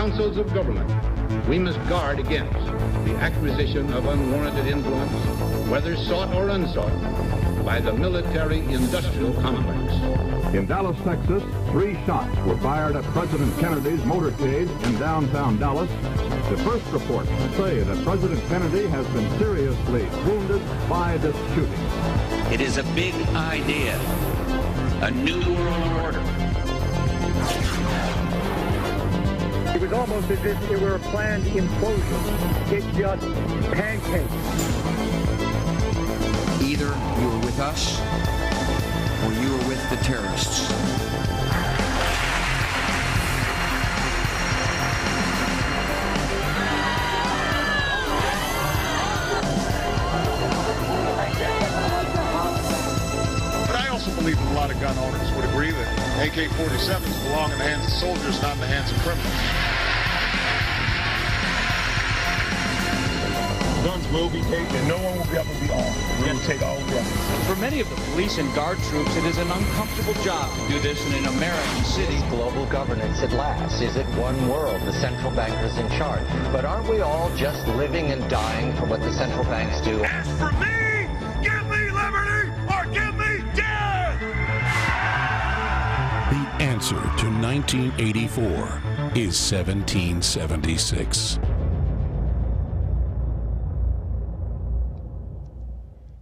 councils of government, we must guard against the acquisition of unwarranted influence, whether sought or unsought, by the military-industrial complex. In Dallas, Texas, 3 shots were fired at President Kennedy's motorcade in downtown Dallas. The first reports say that President Kennedy has been seriously wounded by this shooting. It is a big idea, a new world order. It was almost as if it were a planned implosion. It just pancaked. Either you were with us or you were with the terrorists. But I also believe that a lot of gun owners would agree that AK-47s belong in the hands of soldiers, not in the hands of criminals. Guns will be taken, and no one will be able to be armed. We will take all guns. For many of the police and guard troops, it is an uncomfortable job to do this in an American city. Global governance at last. Is it one world? The central bankers in charge. But aren't we all just living and dying for what the central banks do? As for me, give me liberty or give me death! The answer to 1984 is 1776.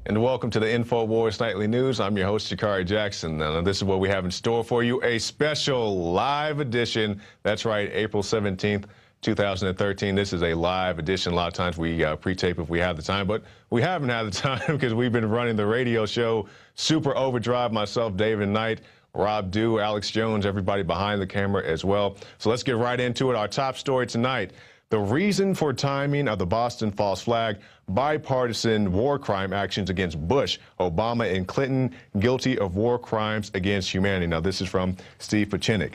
And welcome to the Infowars Nightly News. I'm your host, Shikari Jackson. This is what we have in store for you, a special live edition. That's right, April 17th, 2013. This is a live edition. A lot of times we pre-tape if we have the time, but we haven't had the time because we've been running the radio show Super Overdrive, myself, David Knight, Rob Dew, Alex Jones, everybody behind the camera as well. So let's get right into it. Our top story tonight: the reason for timing of the Boston false flag, bipartisan war crime actions against Bush, Obama, and Clinton guilty of war crimes against humanity. Now, this is from Steve Pachinik.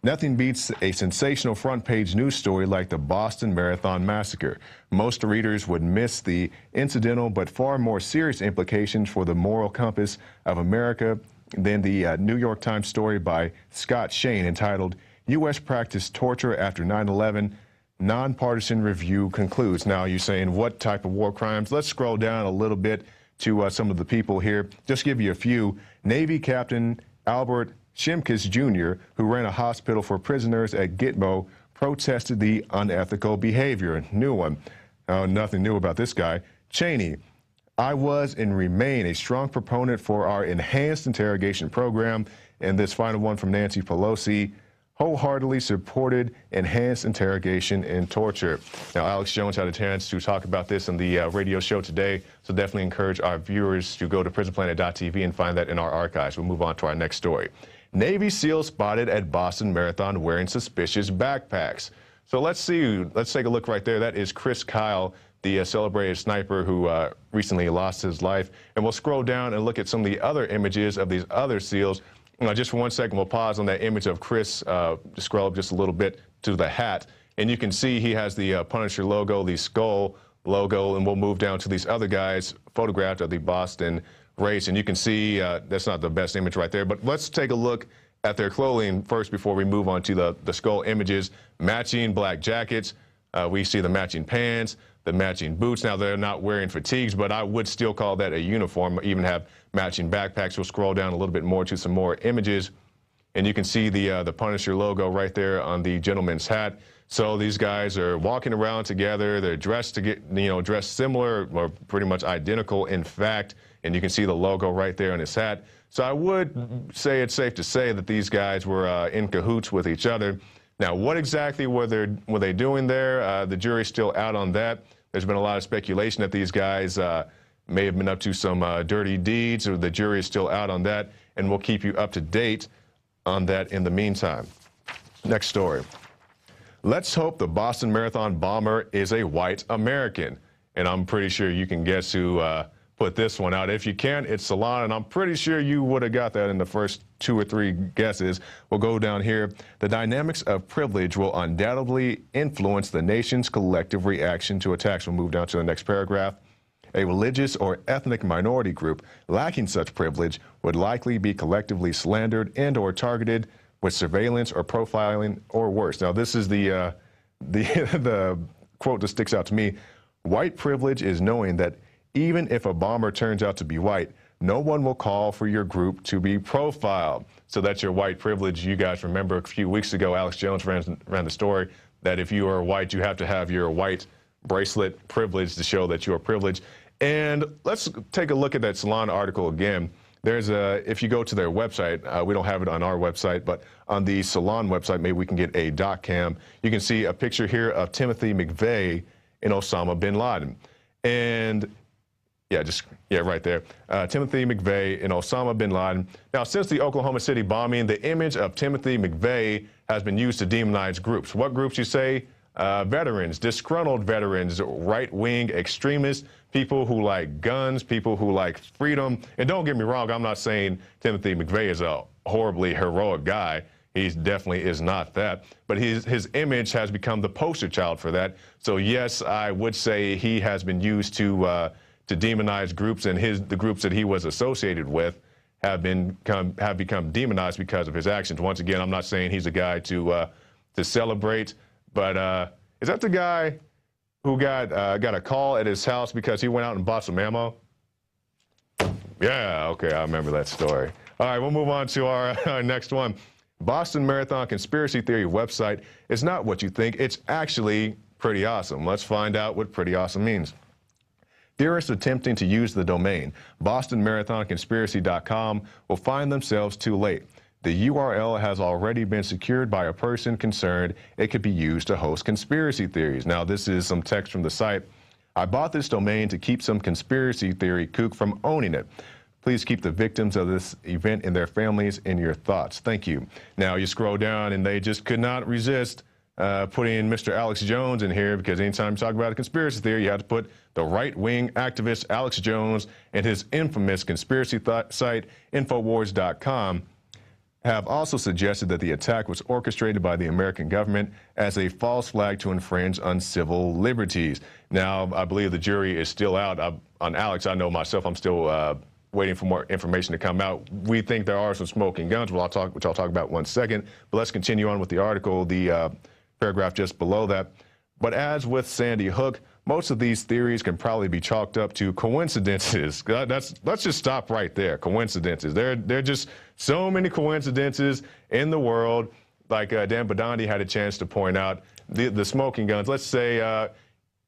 Nothing beats a sensational front-page news story like the Boston Marathon Massacre. Most readers would miss the incidental but far more serious implications for the moral compass of America than the New York Times story by Scott Shane entitled, U.S. Practiced Torture After 9/11. Nonpartisan review concludes. Now, you're saying what type of war crimes? Let's scroll down a little bit to some of the people here. Just give you a few. Navy Captain Albert Shimkus Jr., who ran a hospital for prisoners at Gitmo, protested the unethical behavior. New one. Nothing new about this guy. Cheney. I was and remain a strong proponent for our enhanced interrogation program. And this final one from Nancy Pelosi. Wholeheartedly supported enhanced interrogation and torture. Now, Alex Jones had a chance to talk about this in the radio show today, so definitely encourage our viewers to go to PrisonPlanet.tv and find that in our archives. We'll move on to our next story. Navy SEALs spotted at Boston Marathon wearing suspicious backpacks. So let's take a look right there. That is Chris Kyle, the celebrated sniper who recently lost his life. And we'll scroll down and look at some of the other images of these other SEALs. Just for 1 second, we'll pause on that image of Chris, scroll up just a little bit to the hat. And you can see he has the Punisher logo, the skull logo, and we'll move down to these other guys photographed at the Boston race. And you can see that's not the best image right there, but let's take a look at their clothing first before we move on to the skull images. Matching black jackets. We see the matching pants, the matching boots. Now, they're not wearing fatigues, but I would still call that a uniform, even have matching backpacks. We'll scroll down a little bit more to some more images, and you can see the Punisher logo right there on the gentleman's hat. So these guys are walking around together. They're dressed dressed similar or pretty much identical, in fact, and you can see the logo right there on his hat. So I would say it's safe to say that these guys were in cahoots with each other. Now, what exactly were they doing there? The jury's still out on that. There's been a lot of speculation that these guys may have been up to some dirty deeds, or the jury is still out on that, and we'll keep you up to date on that in the meantime. Next story. Let's hope the Boston Marathon bomber is a white American. And I'm pretty sure you can guess who put this one out. If you can, it's Salon, and I'm pretty sure you would have got that in the first 2 or 3 guesses. We'll go down here. The dynamics of privilege will undoubtedly influence the nation's collective reaction to attacks. We'll move down to the next paragraph. A religious or ethnic minority group lacking such privilege would likely be collectively slandered and or targeted with surveillance or profiling or worse. Now, this is the the quote that sticks out to me, white privilege is knowing that even if a bomber turns out to be white, no one will call for your group to be profiled. So that's your white privilege. You guys remember a few weeks ago, Alex Jones ran the story that if you are white, you have to have your white bracelet privilege to show that you are privileged. And let's take a look at that Salon article again. There's if you go to their website, we don't have it on our website, but on the Salon website, maybe we can get a doc cam. You can see a picture here of Timothy McVeigh and Osama bin Laden. And yeah, right there. Timothy McVeigh and Osama bin Laden. Now, since the Oklahoma City bombing, the image of Timothy McVeigh has been used to demonize groups. What groups, you say? Veterans, disgruntled veterans, right-wing extremists, people who like guns, people who like freedom. And don't get me wrong, I'm not saying Timothy McVeigh is a horribly heroic guy. He definitely is not that. But his image has become the poster child for that. So yes, I would say he has been used to demonize groups, and the groups that he was associated with have become demonized because of his actions. Once again, I'm not saying he's a guy to celebrate, but is that the guy who got a call at his house because he went out and bought some ammo? Yeah, okay, I remember that story. All right, we'll move on to our next one. Boston Marathon conspiracy theory website is not what you think. It's actually pretty awesome. Let's find out what pretty awesome means. Theorists attempting to use the domain BostonMarathonConspiracy.com will find themselves too late. The URL has already been secured by a person concerned it could be used to host conspiracy theories. Now, this is some text from the site. I bought this domain to keep some conspiracy theory kook from owning it. Please keep the victims of this event and their families in your thoughts. Thank you. Now, you scroll down, and they just could not resist putting Mr. Alex Jones in here, because anytime you talk about a conspiracy theory, you have to put the right-wing activist Alex Jones and his infamous conspiracy site, Infowars.com, have also suggested that the attack was orchestrated by the American government as a false flag to infringe on civil liberties. Now, I believe the jury is still out on Alex. I know myself, I'm still waiting for more information to come out. We think there are some smoking guns, which I'll talk about in 1 second. But let's continue on with the article, the paragraph just below that. But as with Sandy Hook, most of these theories can probably be chalked up to coincidences. Let's just stop right there. Coincidences. There are just so many coincidences in the world. Like Dan Badandi had a chance to point out, the smoking guns. Let's say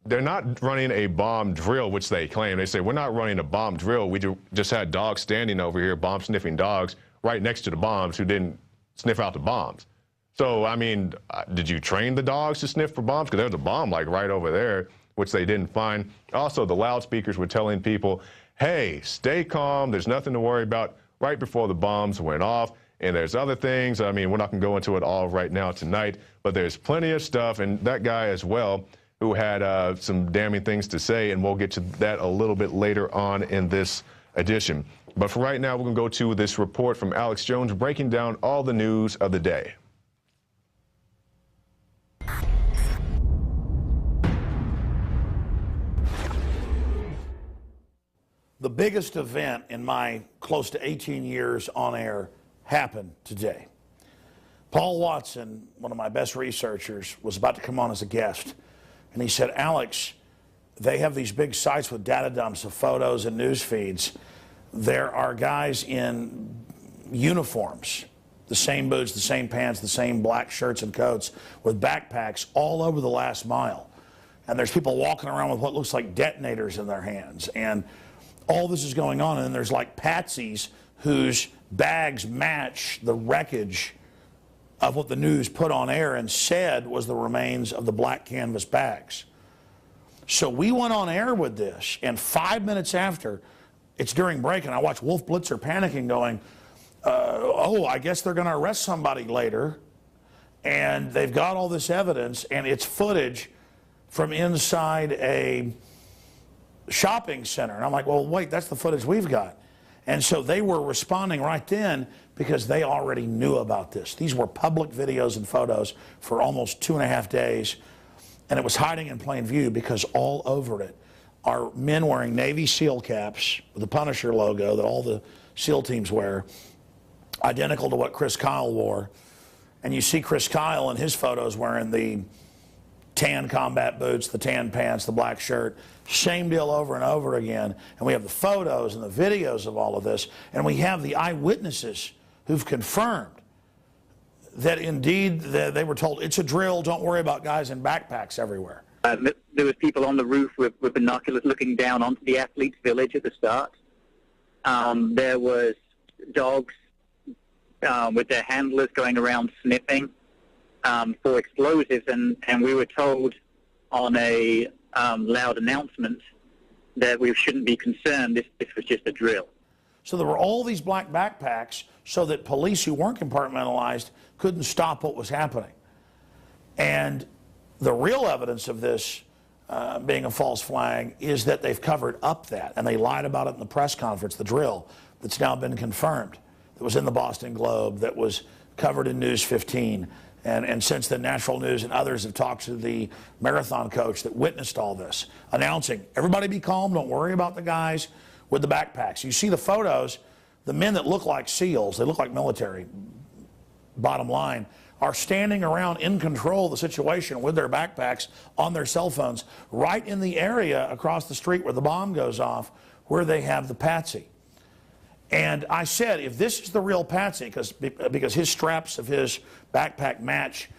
they're not running a bomb drill, which they claim. They say, we're not running a bomb drill. We just had dogs standing over here, bomb-sniffing dogs, right next to the bombs who didn't sniff out the bombs. So, I mean, did you train the dogs to sniff for bombs? Because there's a bomb, like, right over there, which they didn't find. Also, the loudspeakers were telling people, hey, stay calm, there's nothing to worry about, right before the bombs went off. And there's other things. I mean, we're not going to go into it all right now tonight, but there's plenty of stuff. And that guy as well, who had some damning things to say, and we'll get to that a little bit later on in this edition. But for right now, we're going to go to this report from Alex Jones breaking down all the news of the day. The biggest event in my close to 18 years on air happened today. Paul Watson, one of my best researchers, was about to come on as a guest. And he said, Alex, they have these big sites with data dumps of photos and news feeds. There are guys in uniforms, the same boots, the same pants, the same black shirts and coats, with backpacks all over the last mile. And there's people walking around with what looks like detonators in their hands. And all this is going on. And then there's like patsies whose bags match the wreckage of what the news put on air and said was the remains of the black canvas bags. So we went on air with this, and 5 minutes after, it's during break, and I watch Wolf Blitzer panicking, going, oh, I guess they're going to arrest somebody later, and they've got all this evidence, and it's footage from inside a shopping center. And I'm like, well, wait, that's the footage we've got. And so they were responding right then because they already knew about this. These were public videos and photos for almost 2.5 days, and it was hiding in plain view because all over it are men wearing Navy SEAL caps with the Punisher logo that all the SEAL teams wear, identical to what Chris Kyle wore. And you see Chris Kyle in his photos wearing the tan combat boots, the tan pants, the black shirt. Same deal over and over again. And we have the photos and the videos of all of this. And we have the eyewitnesses who've confirmed that indeed they were told, it's a drill, don't worry about guys in backpacks everywhere. There was people on the roof with binoculars looking down onto the athletes' village at the start. There was dogs with their handlers going around sniffing for explosives, and we were told on a loud announcement that we shouldn't be concerned, this was just a drill. So there were all these black backpacks so that police who weren't compartmentalized couldn't stop what was happening. And the real evidence of this being a false flag is that they've covered up that, and they lied about it in the press conference, the drill that's now been confirmed, that was in the Boston Globe, that was covered in News 15, and since then Natural News and others have talked to the marathon coach that witnessed all this, announcing, everybody be calm, don't worry about the guys with the backpacks. You see the photos, the men that look like SEALs, they look like military, bottom line, are standing around in control of the situation with their backpacks on their cell phones right in the area across the street where the bomb goes off, where they have the patsy. And I said, if this is the real patsy, because his straps of his backpack match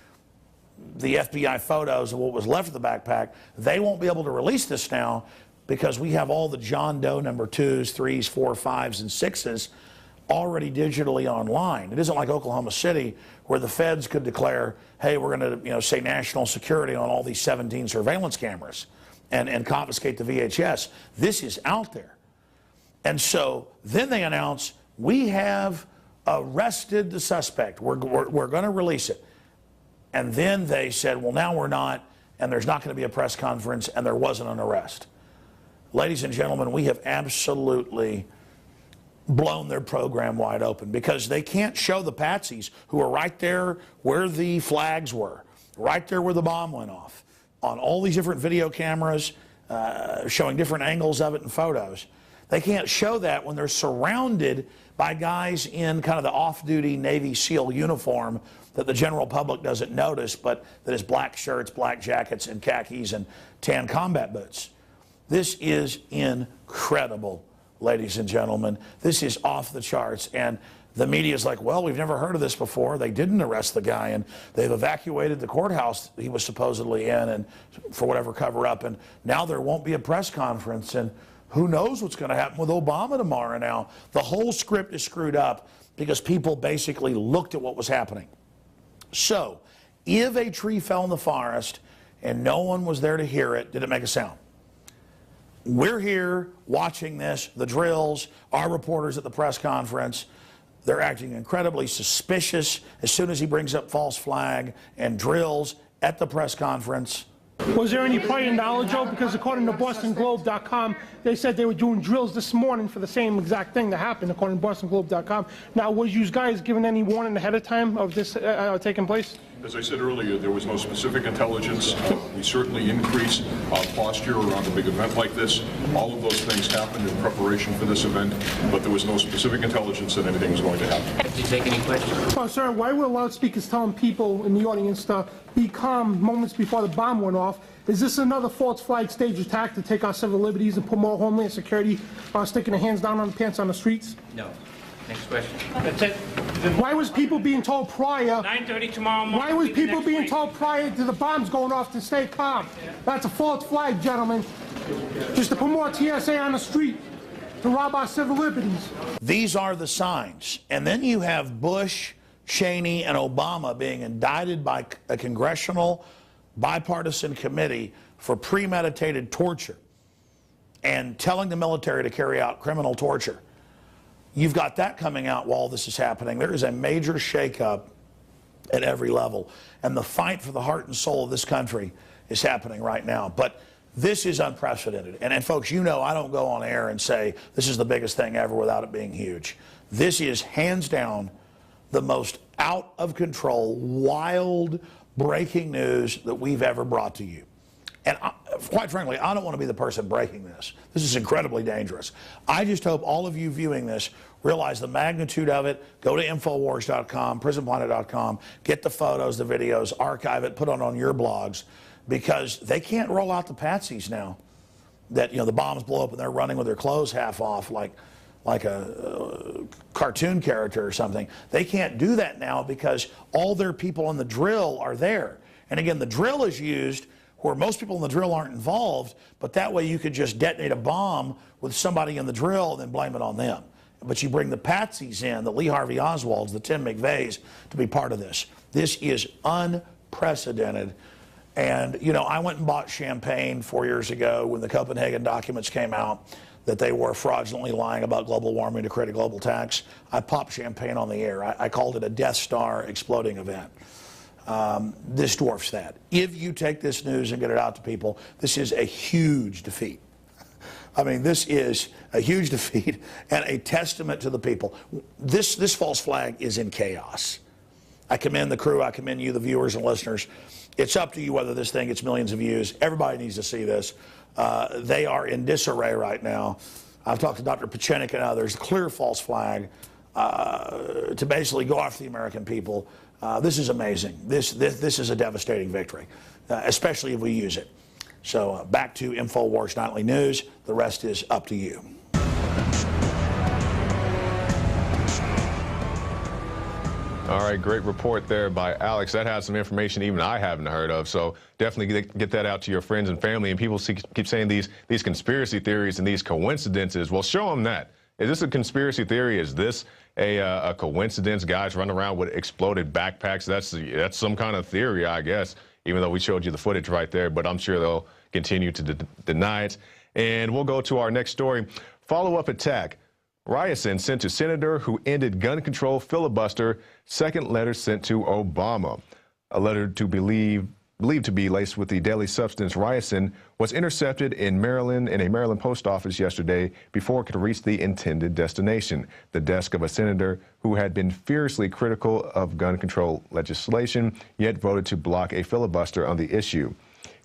the FBI photos of what was left of the backpack, they won't be able to release this now because we have all the John Doe number 2s, 3s, 4, 5s, and 6s already digitally online. It isn't like Oklahoma City where the feds could declare, hey, we're going to say national security on all these 17 surveillance cameras and confiscate the VHS. This is out there. And so then they announce, we have arrested the suspect. We're going to release it. And then they said, well, now we're not, and there's not going to be a press conference, and there wasn't an arrest. Ladies and gentlemen, we have absolutely blown their program wide open because they can't show the patsies who are right there where the flags were, right there where the bomb went off, on all these different video cameras, showing different angles of it and photos. They can't show that when they're surrounded by guys in kind of the off-duty Navy SEAL uniform that the general public doesn't notice, but that is black shirts, black jackets, and khakis and tan combat boots. This is incredible, ladies and gentlemen. This is off the charts. And the media is like, well, we've never heard of this before. They didn't arrest the guy, and they've evacuated the courthouse he was supposedly in and for whatever cover-up. And now there won't be a press conference. And who knows what's going to happen with Obama tomorrow now. The whole script is screwed up because people basically looked at what was happening. So, if a tree fell in the forest and no one was there to hear it, did it make a sound? We're here watching this, the drills, our reporters at the press conference. They're acting incredibly suspicious as soon as he brings up false flag and drills at the press conference. Was there any prior knowledge, Joe? Because according to BostonGlobe.com, they said they were doing drills this morning for the same exact thing that happened, according to BostonGlobe.com. Now, was you guys given any warning ahead of time of this taking place? As I said earlier, there was no specific intelligence. We certainly increase our posture around a big event like this. All of those things happened in preparation for this event, but there was no specific intelligence that anything was going to happen. Did you take any questions? Oh, sir, why were loudspeakers telling people in the audience to be calm moments before the bomb went off? Is this another false flag stage attack to take our civil liberties and put more Homeland Security sticking their hands down on the pants on the streets? No. Next question. That's it. Why was people being told prior? 9:30 tomorrow morning. Why was people being told prior to the bombs going off to stay calm? That's a false flag, gentlemen. Just to put more TSA on the street to rob our civil liberties. These are the signs. And then you have Bush, Cheney, and Obama being indicted by a congressional bipartisan committee for premeditated torture and telling the military to carry out criminal torture. You've got that coming out while this is happening. There is a major shakeup at every level. And the fight for the heart and soul of this country is happening right now. But this is unprecedented. And folks, you know I don't go on air and say this is the biggest thing ever without it being huge. This is hands down the most out of control, wild, breaking news that we've ever brought to you. And quite frankly, I don't want to be the person breaking this. This is incredibly dangerous. I just hope all of you viewing this realize the magnitude of it. Go to Infowars.com, PrisonPlanet.com, get the photos, the videos, archive it, put it on your blogs. because they can't roll out the patsies now. That, you know, the bombs blow up and they're running with their clothes half off like a cartoon character or something. They can't do that now because all their people in the drill are there. And again, the drill is used where most people in the drill aren't involved, but that way you could just detonate a bomb with somebody in the drill and then blame it on them. But you bring the patsies in, the Lee Harvey Oswalds, the Tim McVeighs, to be part of this. This is unprecedented. And, you know, I went and bought champagne 4 years ago when the Copenhagen documents came out that they were fraudulently lying about global warming to create a global tax. I popped champagne on the air. I called it a Death Star exploding event. This dwarfs that. If you take this news and get it out to people, this is a huge defeat. I mean, this is a huge defeat and a testament to the people. This false flag is in chaos. I commend the crew. I commend you, the viewers and listeners. It's up to you whether this thing gets millions of views. Everybody needs to see this. They are in disarray right now. I've talked to Dr. Pachenik and others. Clear false flag to basically go after the American people. This is amazing. This is a devastating victory, especially if we use it. So back to Infowars Nightly News. The rest is up to you. All right, great report there by Alex. That has some information even I haven't heard of, so definitely get that out to your friends and family. And people keep saying these conspiracy theories and these coincidences. Well, show them that. Is this a conspiracy theory? Is this a coincidence? Guys running around with exploded backpacks. That's some kind of theory, I guess, even though we showed you the footage right there. But I'm sure they'll continue to deny it. And we'll go to our next story. Follow-up attack. Ryerson sent to senator who ended gun control filibuster. Second letter sent to Obama. A letter believed to be laced with the deadly substance Ryerson was intercepted in Maryland in a Maryland post office yesterday before it could reach the intended destination, the desk of a senator who had been fiercely critical of gun control legislation, yet voted to block a filibuster on the issue.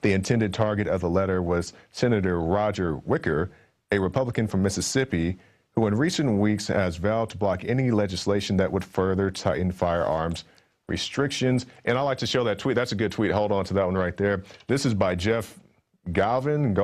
The intended target of the letter was Senator Roger Wicker, a Republican from Mississippi, who in recent weeks has vowed to block any legislation that would further tighten firearms restrictions. And I like to show that tweet. That's a good tweet. Hold on to that one right there. This is by Jeff Galvin.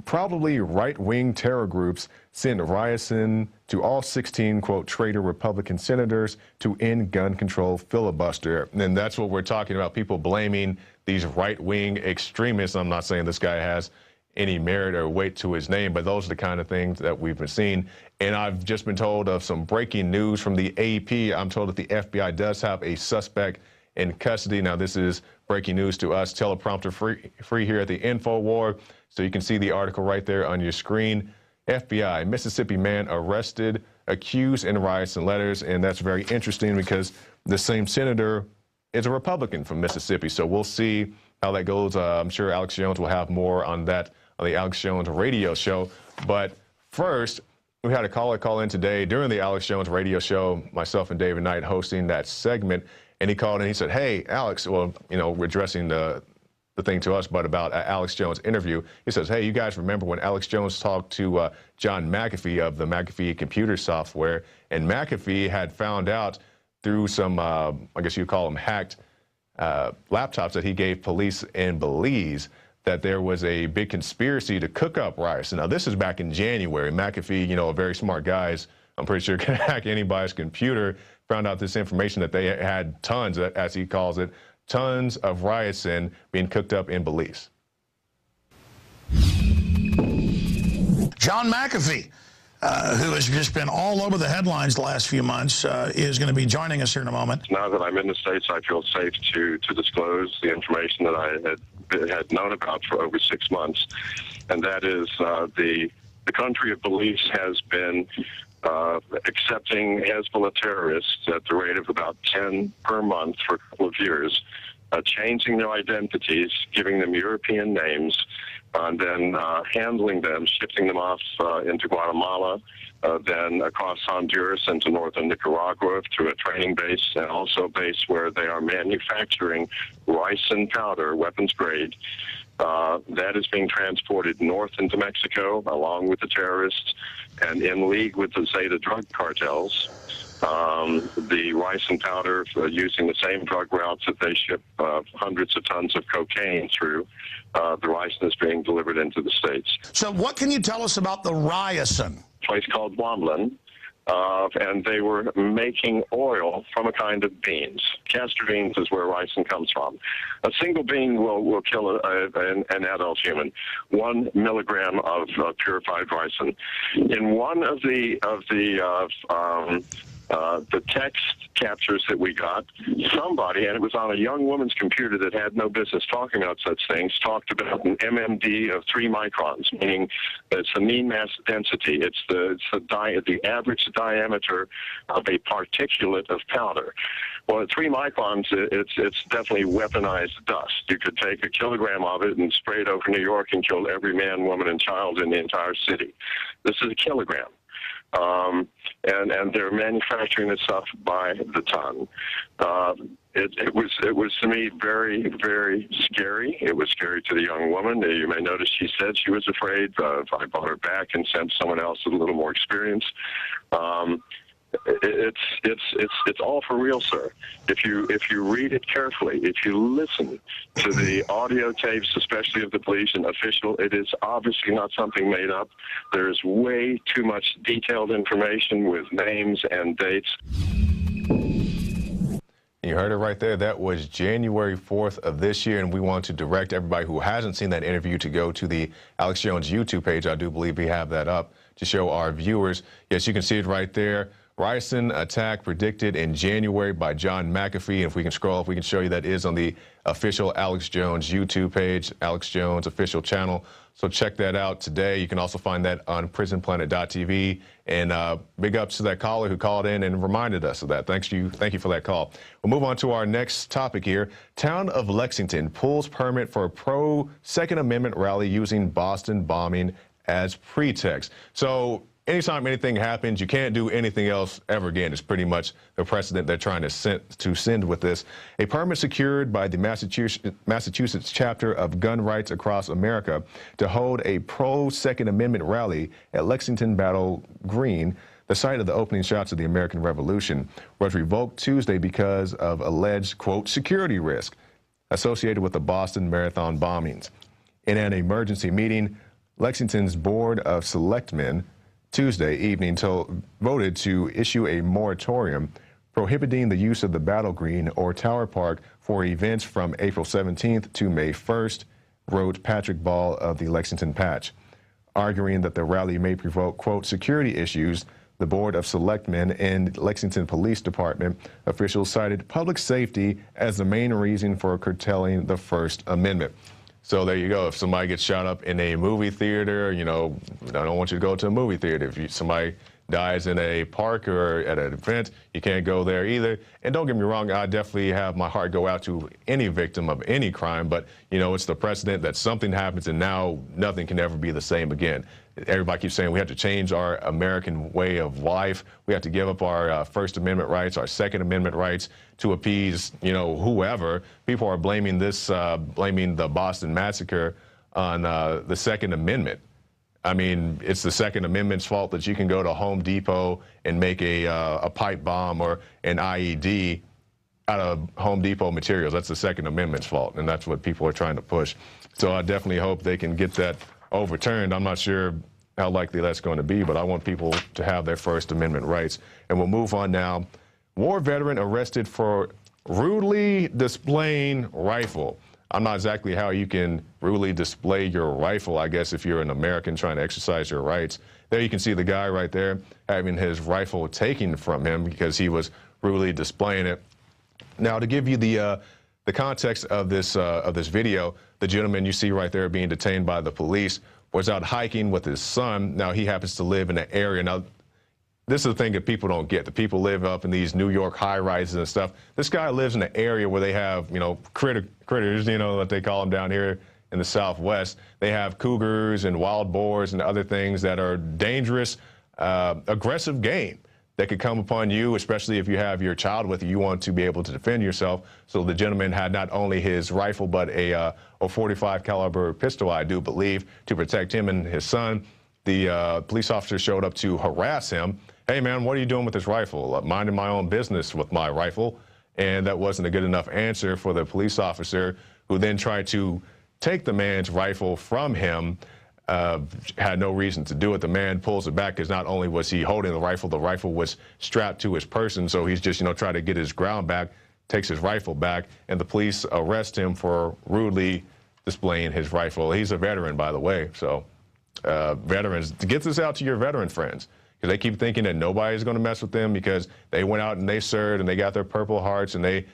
Probably right-wing terror groups sent Ryerson to all 16, quote, traitor Republican senators to end gun control filibuster. And that's what we're talking about, people blaming these right-wing extremists. I'm not saying this guy has any merit or weight to his name, but those are the kind of things that we've been seeing. And I've just been told of some breaking news from the AP. I'm told that the FBI does have a suspect in custody. Now, this is breaking news to us, teleprompter free here at the Infowars. So you can see the article right there on your screen. FBI, Mississippi man arrested, accused in riots and letters. And that's very interesting because the same senator is a Republican from Mississippi. So we'll see how that goes. I'm sure Alex Jones will have more on that on the Alex Jones radio show. But first, we had a caller call in today during the Alex Jones radio show, myself and David Knight hosting that segment. And he called and he said, hey, Alex, well, you know, we're addressing the thing to us, but about Alex Jones' interview. He says, hey, you guys remember when Alex Jones talked to John McAfee of the McAfee computer software, and McAfee had found out through some, I guess you call them hacked laptops that he gave police in Belize, that there was a big conspiracy to cook up Ryerson. Now, this is back in January. McAfee, you know, a very smart guy, I'm pretty sure can hack anybody's computer, found out this information that they had tons, as he calls it, tons of Ryerson being cooked up in Belize. John McAfee, who has just been all over the headlines the last few months, is going to be joining us here in a moment. Now that I'm in the States, I feel safe to disclose the information that I had known about for over 6 months, and that is the country of Belize has been accepting Hezbollah terrorists at the rate of about 10 per month for a couple of years, changing their identities, giving them European names, and then handling them, shipping them off into Guatemala, then across Honduras into northern Nicaragua to a training base, and also a base where they are manufacturing ricin powder, weapons grade. That is being transported north into Mexico along with the terrorists and in league with the Zeta drug cartels. The ricin powder, using the same drug routes that they ship hundreds of tons of cocaine through, the ricin is being delivered into the States. So what can you tell us about the ricin? A place called Wamblin, and they were making oil from a kind of beans. Castor beans is where ricin comes from. A single bean will kill an adult human. 1 milligram of purified ricin. In one of the text captures that we got, somebody, and it was on a young woman's computer that had no business talking about such things, talked about an MMD of 3 microns, meaning it's the mean mass density. It's the average diameter of a particulate of powder. Well, at 3 microns, it's definitely weaponized dust. You could take a kilogram of it and spray it over New York and kill every man, woman, and child in the entire city. This is a kilogram. And they're manufacturing this stuff by the ton. It was to me very, very scary. It was scary to the young woman. You may notice she said she was afraid. I brought her back and sent someone else with a little more experience. It's all for real, sir. If you read it carefully, if you listen to the audio tapes, especially of the police and official, it is obviously not something made up. There is way too much detailed information with names and dates. You heard it right there. That was January 4th of this year, and we want to direct everybody who hasn't seen that interview to go to the Alex Jones YouTube page. I do believe we have that up to show our viewers. Yes, you can see it right there. Ricin attack predicted in January by John McAfee. And if we can scroll up, we can show you that is on the official Alex Jones YouTube page, Alex Jones official channel. So check that out today. You can also find that on PrisonPlanet.tv. And big ups to that caller who called in and reminded us of that. Thank you for that call. We'll move on to our next topic here. Town of Lexington pulls permit for a pro-Second Amendment rally using Boston bombing as pretext. So anytime anything happens, you can't do anything else ever again. It's pretty much the precedent they're trying to send with this. A permit secured by the Massachusetts chapter of Gun Rights Across America to hold a pro-Second Amendment rally at Lexington Battle Green, the site of the opening shots of the American Revolution, was revoked Tuesday because of alleged, quote, security risk associated with the Boston Marathon bombings. In an emergency meeting, Lexington's Board of Selectmen Tuesday evening voted to issue a moratorium prohibiting the use of the Battle Green or Tower Park for events from April 17th to May 1st, wrote Patrick Ball of the Lexington Patch. Arguing that the rally may provoke, quote, security issues, the Board of Selectmen and Lexington Police Department officials cited public safety as the main reason for curtailing the First Amendment. So there you go. If somebody gets shot up in a movie theater, you know, I don't want you to go to a movie theater. If somebody dies in a park or at an event, you can't go there either. And don't get me wrong, I definitely have my heart go out to any victim of any crime, but, you know, it's the precedent that something happens and now nothing can ever be the same again. Everybody keeps saying we have to change our American way of life. We have to give up our First Amendment rights, our Second Amendment rights to appease, you know, whoever. People are blaming this, blaming the Boston Massacre on the Second Amendment. I mean, it's the Second Amendment's fault that you can go to Home Depot and make a pipe bomb or an IED out of Home Depot materials. That's the Second Amendment's fault, and that's what people are trying to push. So I definitely hope they can get that overturned. I'm not sure how likely that's going to be, but I want people to have their First Amendment rights. And we'll move on now. War veteran arrested for rudely displaying rifle. I'm not exactly how you can rudely display your rifle, I guess, if you're an American trying to exercise your rights. There you can see the guy right there having his rifle taken from him because he was rudely displaying it. Now, to give you the context of this video, the gentleman you see right there being detained by the police was out hiking with his son. Now, he happens to live in an area. Now, this is the thing that people don't get. The people live up in these New York high-rises and stuff. This guy lives in an area where they have, you know, critters, you know, that they call them down here in the Southwest. They have cougars and wild boars and other things that are dangerous, aggressive game that could come upon you, especially if you have your child with you. You want to be able to defend yourself. So the gentleman had not only his rifle, but a .45 caliber pistol, I do believe, to protect him and his son. The police officer showed up to harass him, hey, man, what are you doing with this rifle? Minding my own business with my rifle. And that wasn't a good enough answer for the police officer, who then tried to take the man's rifle from him. Had no reason to do it. The man pulls it back because not only was he holding the rifle was strapped to his person. So he's just, trying to get his ground back, takes his rifle back, and the police arrest him for rudely displaying his rifle. He's a veteran, by the way. So veterans, get this out to your veteran friends, because they keep thinking that nobody's going to mess with them because they went out and they served and they got their Purple Hearts and they,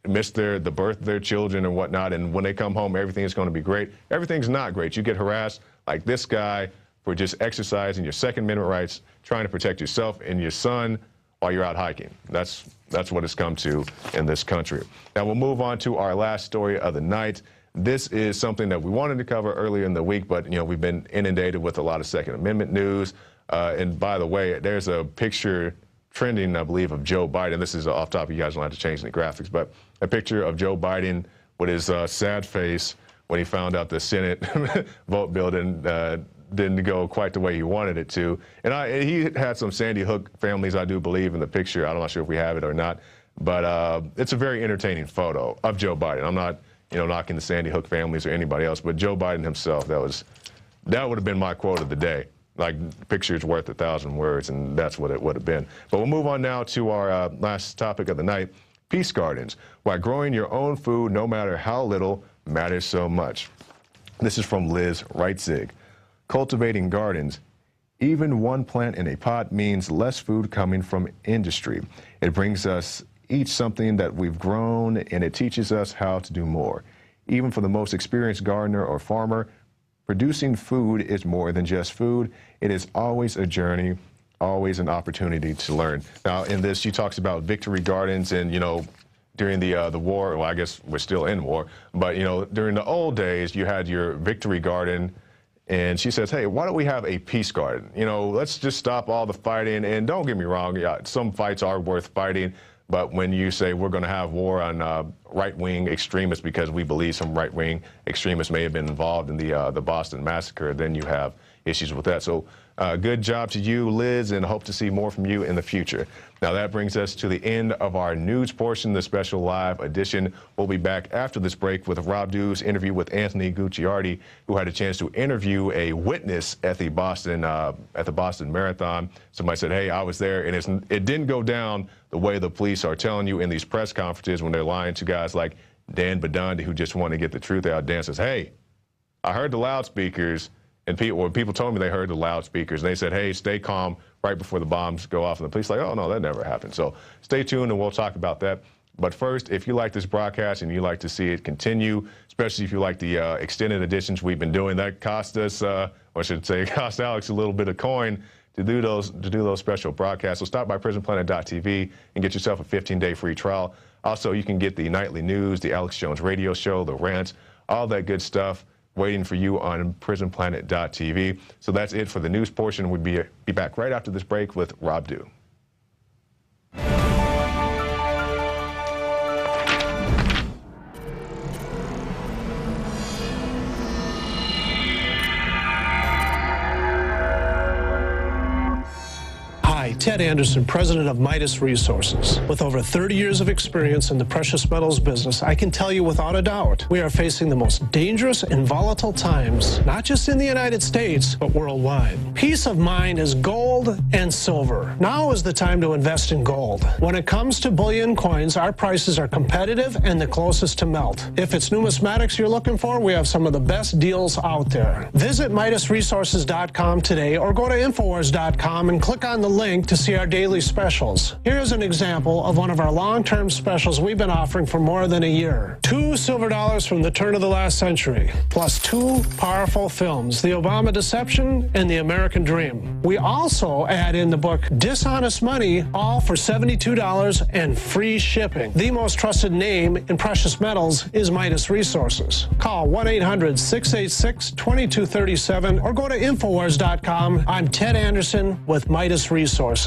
missed the birth of their children and whatnot, and when they come home, everything is going to be great. Everything's not great. You get harassed like this guy for just exercising your Second Amendment rights, trying to protect yourself and your son while you're out hiking. That's what it's come to in this country. Now we'll move on to our last story of the night. This is something that we wanted to cover earlier in the week, but we've been inundated with a lot of Second Amendment news. And by the way, there's a picture trending, I believe, of Joe Biden. This is off topic. You guys don't have to change any graphics, but a picture of Joe Biden with his sad face when he found out the Senate vote bill didn't go quite the way he wanted it to. And he had some Sandy Hook families, I do believe, in the picture. I'm not sure if we have it or not, but it's a very entertaining photo of Joe Biden. I'm not, knocking the Sandy Hook families or anybody else, but Joe Biden himself, that would have been my quote of the day. Like, picture's worth 1,000 words, and that's what it would have been. But we'll move on now to our last topic of the night, peace gardens. Why growing your own food, no matter how little, matters so much. This is from Liz Reitzig. Cultivating gardens. Even one plant in a pot means less food coming from industry. It brings us each something that we've grown, and it teaches us how to do more. Even for the most experienced gardener or farmer, producing food is more than just food. It is always a journey, always an opportunity to learn. Now, in this, she talks about victory gardens and, during the war, well, I guess we're still in war, but, during the old days, you had your victory garden, and she says, hey, why don't we have a peace garden? Let's just stop all the fighting, and don't get me wrong, some fights are worth fighting, but when you say we're going to have war on right-wing extremists because we believe some right-wing extremists may have been involved in the Boston massacre, then you have issues with that. So good job to you, Liz, and hope to see more from you in the future. Now that brings us to the end of our news portion, the special live edition. We'll be back after this break with Rob Dew's interview with Anthony Gucciardi, who had a chance to interview a witness at the Boston Marathon. Somebody said, hey, I was there, and it didn't go down the way the police are telling you in these press conferences when they're lying to guys like Dan Badandi, who just want to get the truth out. Dan says, hey, I heard the loudspeakers. And people told me they heard the loudspeakers, and they said, hey, stay calm right before the bombs go off. And the police like, oh, no, that never happened. So stay tuned, and we'll talk about that. But first, if you like this broadcast and you like to see it continue, especially if you like the extended editions we've been doing, that cost us, or I should say, cost Alex a little bit of coin to do those special broadcasts. So stop by PrisonPlanet.tv and get yourself a 15-day free trial. Also, you can get the nightly news, the Alex Jones radio show, the rants, all that good stuff waiting for you on PrisonPlanet.tv. So that's it for the news portion. We'll be back right after this break with Rob Dew. Ted Anderson, president of Midas Resources. With over 30 years of experience in the precious metals business, I can tell you without a doubt, we are facing the most dangerous and volatile times, not just in the United States, but worldwide. Peace of mind is gold and silver. Now is the time to invest in gold. When it comes to bullion coins, our prices are competitive and the closest to melt. If it's numismatics you're looking for, we have some of the best deals out there. Visit MidasResources.com today or go to Infowars.com and click on the link to see our daily specials. Here's an example of one of our long-term specials we've been offering for more than a year. 2 silver dollars from the turn of the last century, plus 2 powerful films, The Obama Deception and The American Dream. We also add in the book Dishonest Money, all for $72 and free shipping. The most trusted name in precious metals is Midas Resources. Call 1-800-686-2237 or go to Infowars.com. I'm Ted Anderson with Midas Resources.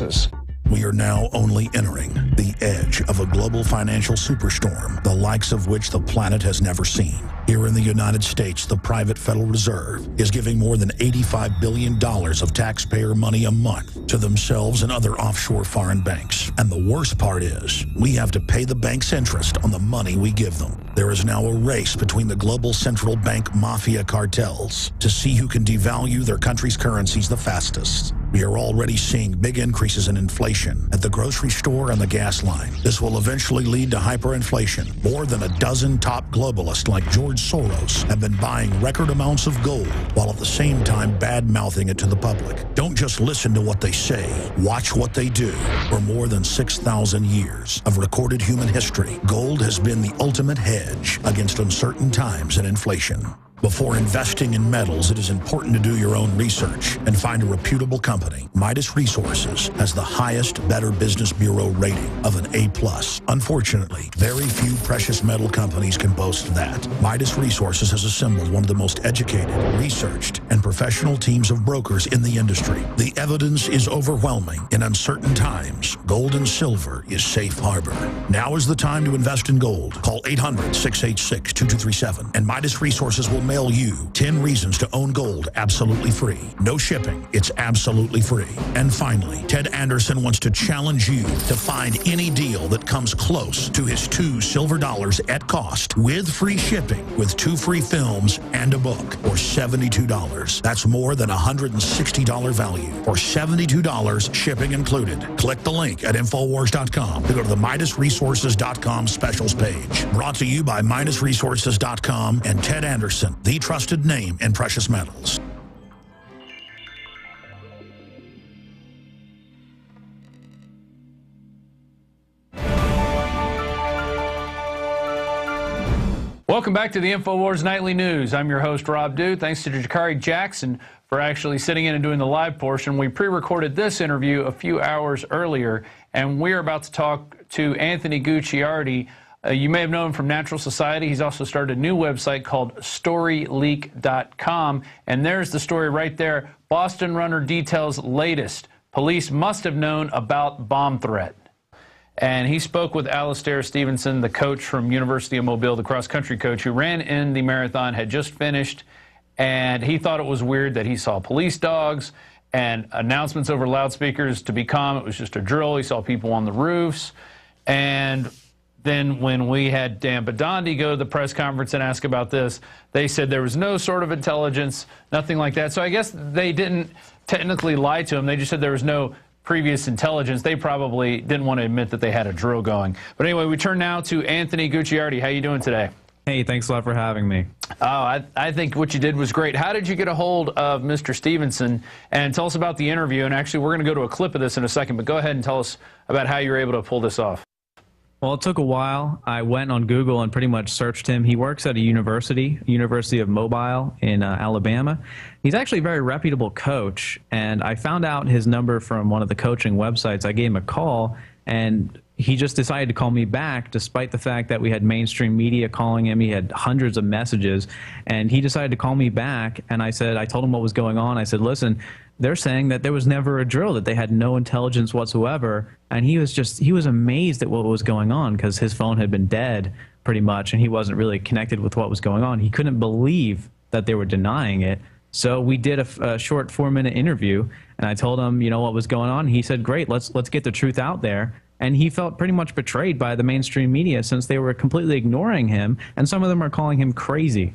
We are now only entering the edge of a global financial superstorm, the likes of which the planet has never seen. Here in the United States, the private Federal Reserve is giving more than $85 billion of taxpayer money a month to themselves and other offshore foreign banks. And the worst part is, we have to pay the bank's interest on the money we give them. There is now a race between the global central bank mafia cartels to see who can devalue their country's currencies the fastest. We are already seeing big increases in inflation at the grocery store and the gas line. This will eventually lead to hyperinflation. More than a dozen top globalists like George Soros have been buying record amounts of gold while at the same time bad-mouthing it to the public. Don't just listen to what they say. Watch what they do. For more than 6,000 years of recorded human history, gold has been the ultimate hedge against uncertain times and inflation. Before investing in metals, it is important to do your own research and find a reputable company. Midas Resources has the highest Better Business Bureau rating of an A+. Unfortunately, very few precious metal companies can boast that. Midas Resources has assembled one of the most educated, researched, and professional teams of brokers in the industry. The evidence is overwhelming. In uncertain times, gold and silver is safe harbor. Now is the time to invest in gold. Call 800-686-2237 and Midas Resources will mail you 10 reasons to own gold absolutely free. No shipping. It's absolutely free. And finally, Ted Anderson wants to challenge you to find any deal that comes close to his 2 silver dollars at cost with free shipping with 2 free films and a book for $72. That's more than $160 value for $72 shipping included. Click the link at Infowars.com to go to the MidasResources.com specials page. Brought to you by MidasResources.com and Ted Anderson, the trusted name in precious metals. Welcome back to the Infowars Nightly News. I'm your host, Rob Dew. Thanks to Jakari Jackson for actually sitting in and doing the live portion. We pre-recorded this interview a few hours earlier, and we're about to talk to Anthony Gucciardi. You may have known him from Natural Society. He's also started a new website called StoryLeak.com. And there's the story right there. Boston runner details latest. Police must have known about bomb threat. And he spoke with Alastair Stevenson, the coach from University of Mobile, the cross-country coach who ran in the marathon, had just finished. And he thought it was weird that he saw police dogs and announcements over loudspeakers to be calm. It was just a drill. He saw people on the roofs. And then when we had Dan Badandi go to the press conference and ask about this, they said there was no sort of intelligence, nothing like that. So I guess they didn't technically lie to him. They just said there was no previous intelligence. They probably didn't want to admit that they had a drill going. But anyway, we turn now to Anthony Gucciardi. How you doing today? Hey, thanks a lot for having me. Oh, I think what you did was great. How did you get a hold of Mr. Stevenson? And tell us about the interview. And actually, we're going to go to a clip of this in a second, but go ahead and tell us about how you were able to pull this off. Well, it took a while. I went on Google and pretty much searched him. He works at a University of Mobile in Alabama. He's actually a very reputable coach, and I found out his number from one of the coaching websites. I gave him a call, and he just decided to call me back despite the fact that we had mainstream media calling him. He had hundreds of messages, and he decided to call me back, and I told him what was going on. I said, listen, they're saying that there was never a drill, that they had no intelligence whatsoever. And he was amazed at what was going on because his phone had been dead pretty much, and he wasn't really connected with what was going on. He couldn't believe that they were denying it. So we did a short 4-minute interview, and I told him, you know, what was going on. He said, great, let's get the truth out there. And he felt pretty much betrayed by the mainstream media since they were completely ignoring him, and some of them are calling him crazy.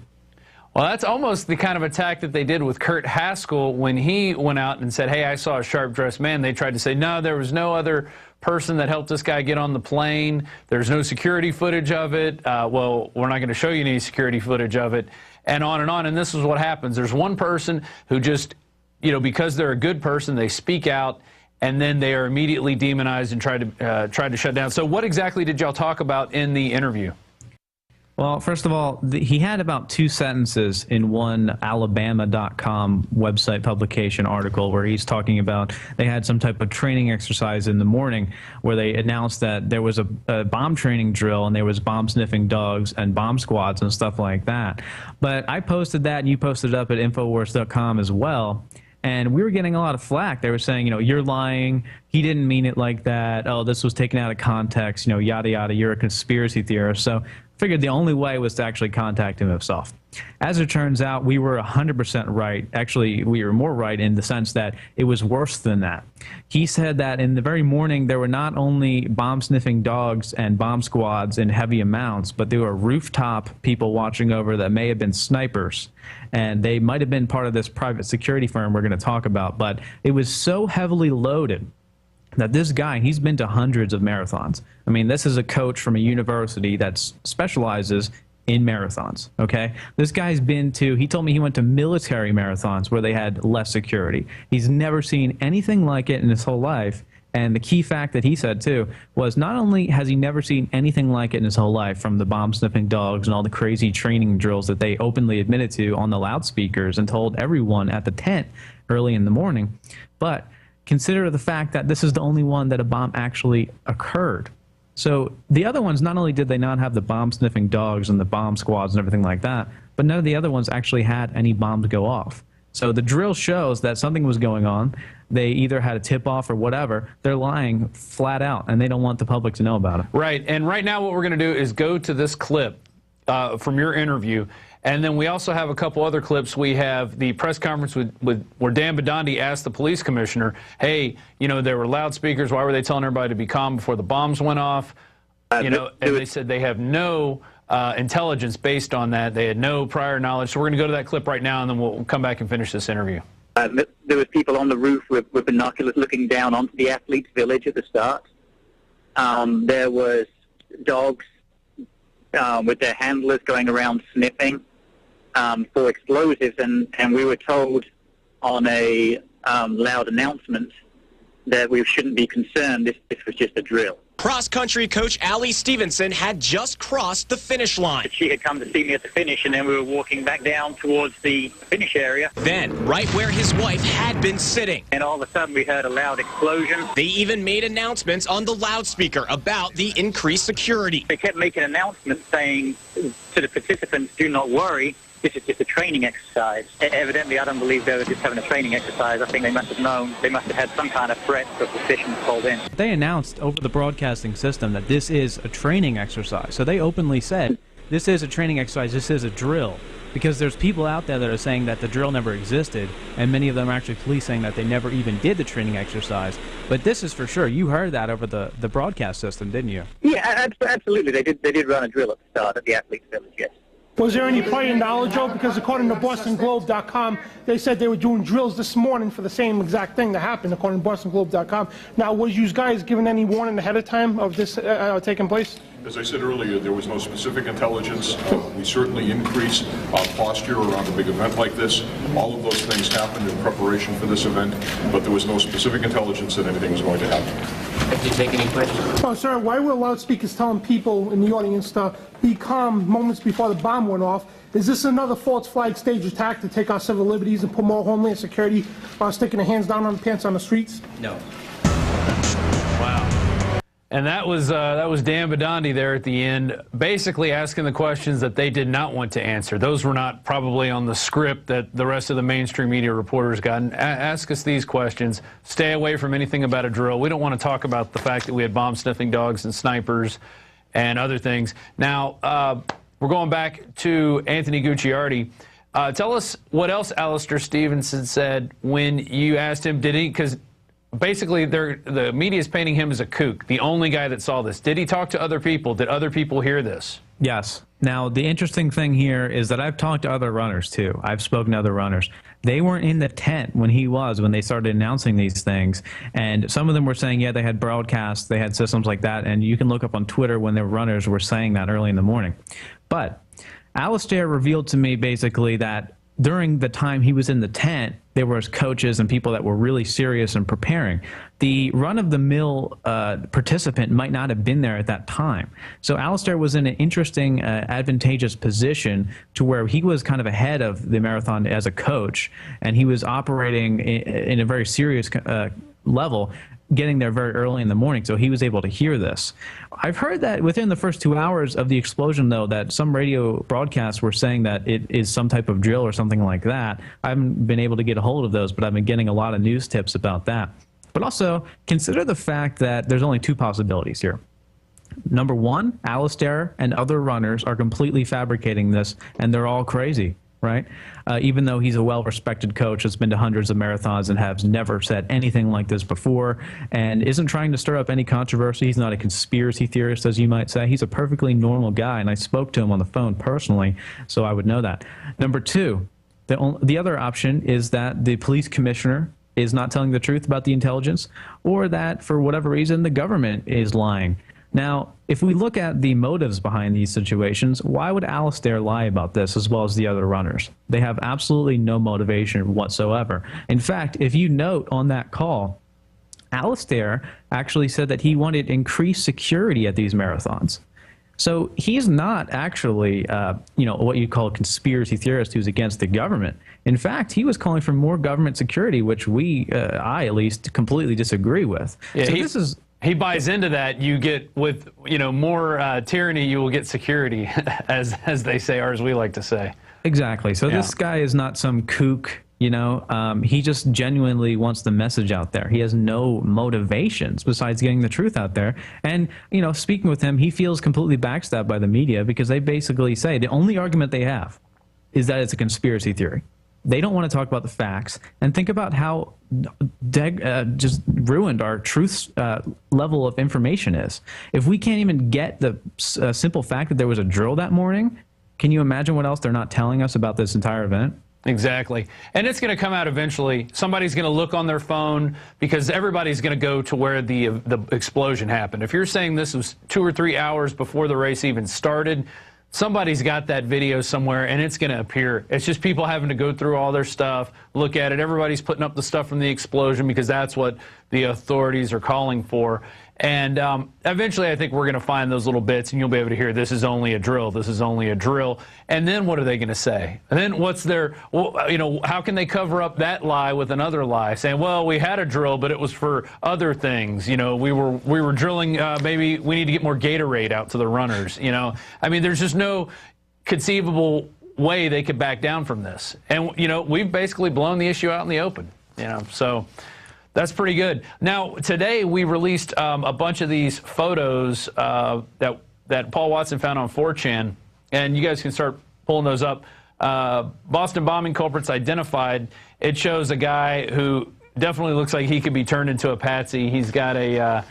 Well, that's almost the kind of attack that they did with Kurt Haskell when he went out and said, hey, I saw a sharp-dressed man. They tried to say, no, there was no other person that helped this guy get on the plane. There's no security footage of it. Well, we're not going to show you any security footage of it, and on. And this is what happens. There's one person who just, you know, because they're a good person, they speak out, and then they are immediately demonized and tried to shut down. So what exactly did y'all talk about in the interview? Well, first of all, he had about 2 sentences in one Alabama.com website publication article where he's talking about they had some type of training exercise in the morning where they announced that there was a bomb training drill and there was bomb sniffing dogs and bomb squads and stuff like that. But I posted that and you posted it up at Infowars.com as well. And we were getting a lot of flack. They were saying, you know, you're lying. He didn't mean it like that. Oh, this was taken out of context. You know, yada, yada. You're a conspiracy theorist. So I figured the only way was to actually contact him himself. As it turns out, we were 100% right. Actually, we were more right in the sense that it was worse than that. He said that in the very morning, there were not only bomb-sniffing dogs and bomb squads in heavy amounts, but there were rooftop people watching over that may have been snipers. And they might have been part of this private security firm we're going to talk about. But it was so heavily loaded that this guy, he's been to hundreds of marathons. I mean, this is a coach from a university that specializes in marathons, okay? This guy's been to, he told me he went to military marathons where they had less security. He's never seen anything like it in his whole life. And the key fact that he said, too, was not only has he never seen anything like it in his whole life, from the bomb-sniffing dogs and all the crazy training drills that they openly admitted to on the loudspeakers and told everyone at the tent early in the morning, but consider the fact that this is the only one that a bomb actually occurred. So the other ones, not only did they not have the bomb-sniffing dogs and the bomb squads and everything like that, but none of the other ones actually had any bombs go off. So the drill shows that something was going on. They either had a tip-off or whatever. They're lying flat out, and they don't want the public to know about it. Right, and right now what we're going to do is go to this clip from your interview, and then we also have a couple other clips. We have the press conference where Dan Bidandi asked the police commissioner, hey, you know, there were loudspeakers. Why were they telling everybody to be calm before the bombs went off? You know, and they said they have no intelligence based on that. They had no prior knowledge. So we're going to go to that clip right now, and then we'll come back and finish this interview. There was people on the roof with binoculars looking down onto the athletes' village at the start. There was dogs with their handlers going around sniffing for explosives, and we were told on a loud announcement that we shouldn't be concerned. This was just a drill. Cross-country coach Allie Stevenson had just crossed the finish line. She had come to see me at the finish, and then we were walking back down towards the finish area. Then, right where his wife had been sitting. And all of a sudden, we heard a loud explosion. They even made announcements on the loudspeaker about the increased security. They kept making announcements saying to the participants, do not worry. This is just a training exercise. Evidently, I don't believe they were just having a training exercise. I think they must have known, they must have had some kind of threat for suspicion called in. They announced over the broadcasting system that this is a training exercise. So they openly said, this is a training exercise, this is a drill. Because there's people out there that are saying that the drill never existed, and many of them are actually police saying that they never even did the training exercise. But this is for sure. You heard that over the broadcast system, didn't you? Yeah, absolutely. They did run a drill at the start at the athletes' village, yes. Was there any prior knowledge, Joe? Because according to BostonGlobe.com, they said they were doing drills this morning for the same exact thing that happened, according to BostonGlobe.com. Now, was you guys given any warning ahead of time of this taking place? As I said earlier, there was no specific intelligence. We certainly increase posture around a big event like this. All of those things happened in preparation for this event, but there was no specific intelligence that anything was going to happen. Did you take any questions? Oh, sir, why were loudspeakers telling people in the audience to be calm moments before the bomb went off? Is this another false flag stage attack to take our civil liberties and put more Homeland Security sticking their hands down on the pants on the streets? No. Wow. And that was Dan Bidandi there at the end, basically asking the questions that they did not want to answer. Those were not probably on the script that the rest of the mainstream media reporters got. And ask us these questions. Stay away from anything about a drill. We don't want to talk about the fact that we had bomb-sniffing dogs and snipers and other things. Now, we're going back to Anthony Gucciardi. Tell us what else Alistair Stevenson said when you asked him, did he, because basically the media is painting him as a kook, the only guy that saw this. Did he talk to other people? Did other people hear this? Yes. Now, the interesting thing here is that I've talked to other runners, too. I've spoken to other runners. They weren't in the tent when they started announcing these things. And some of them were saying, yeah, they had broadcasts, they had systems like that. And you can look up on Twitter when their runners were saying that early in the morning. But Alistair revealed to me basically that during the time he was in the tent, there was coaches and people that were really serious and preparing. The run-of-the-mill participant might not have been there at that time. So Alistair was in an interesting, advantageous position to where he was kind of ahead of the marathon as a coach, and he was operating in a very serious level. getting there very early in the morning, so he was able to hear this. I've heard that within the first 2 hours of the explosion, though, that some radio broadcasts were saying that it is some type of drill or something like that. I haven't been able to get a hold of those, but I've been getting a lot of news tips about that. But also, consider the fact that there's only two possibilities here. Number one, Alistair and other runners are completely fabricating this, and they're all crazy, right? Even though he's a well-respected coach that's been to hundreds of marathons and has never said anything like this before and isn't trying to stir up any controversy. He's not a conspiracy theorist, as you might say. He's a perfectly normal guy, and I spoke to him on the phone personally, so I would know that. Number two, the other option is that the police commissioner is not telling the truth about the intelligence, or that, for whatever reason, the government is lying. Now, if we look at the motives behind these situations, why would Alistair lie about this as well as the other runners? They have absolutely no motivation whatsoever. In fact, if you note on that call, Alistair actually said that he wanted increased security at these marathons. So he's not actually, what you call a conspiracy theorist who's against the government. In fact, he was calling for more government security, which I at least, completely disagree with. Yeah, so he buys into that. You get with more tyranny, you will get security, as they say, or as we like to say. Exactly. So this guy is not some kook. He just genuinely wants the message out there. He has no motivations besides getting the truth out there. And, speaking with him, he feels completely backstabbed by the media because they basically say the only argument they have is that it's a conspiracy theory. They don't want to talk about the facts. And think about how just ruined our truth level of information is. If we can't even get the simple fact that there was a drill that morning, can you imagine what else they're not telling us about this entire event? Exactly. And it's going to come out eventually. Somebody's going to look on their phone because everybody's going to go to where the explosion happened. If you're saying this was 2 or 3 hours before the race even started, somebody's got that video somewhere, and it's going to appear. It's just people having to go through all their stuff, look at it. Everybody's putting up the stuff from the explosion because that's what the authorities are calling for. And eventually, I think we're going to find those little bits, and you'll be able to hear, this is only a drill, this is only a drill. And then what are they going to say? And then what's their, how can they cover up that lie with another lie, saying, well, we had a drill, but it was for other things. We were drilling, maybe we need to get more Gatorade out to the runners. I mean, there's just no conceivable way they could back down from this. And, we've basically blown the issue out in the open, so that's pretty good. Now, today we released a bunch of these photos that Paul Watson found on 4chan, and you guys can start pulling those up. Boston bombing culprits identified. It shows a guy who definitely looks like he could be turned into a patsy. He's got a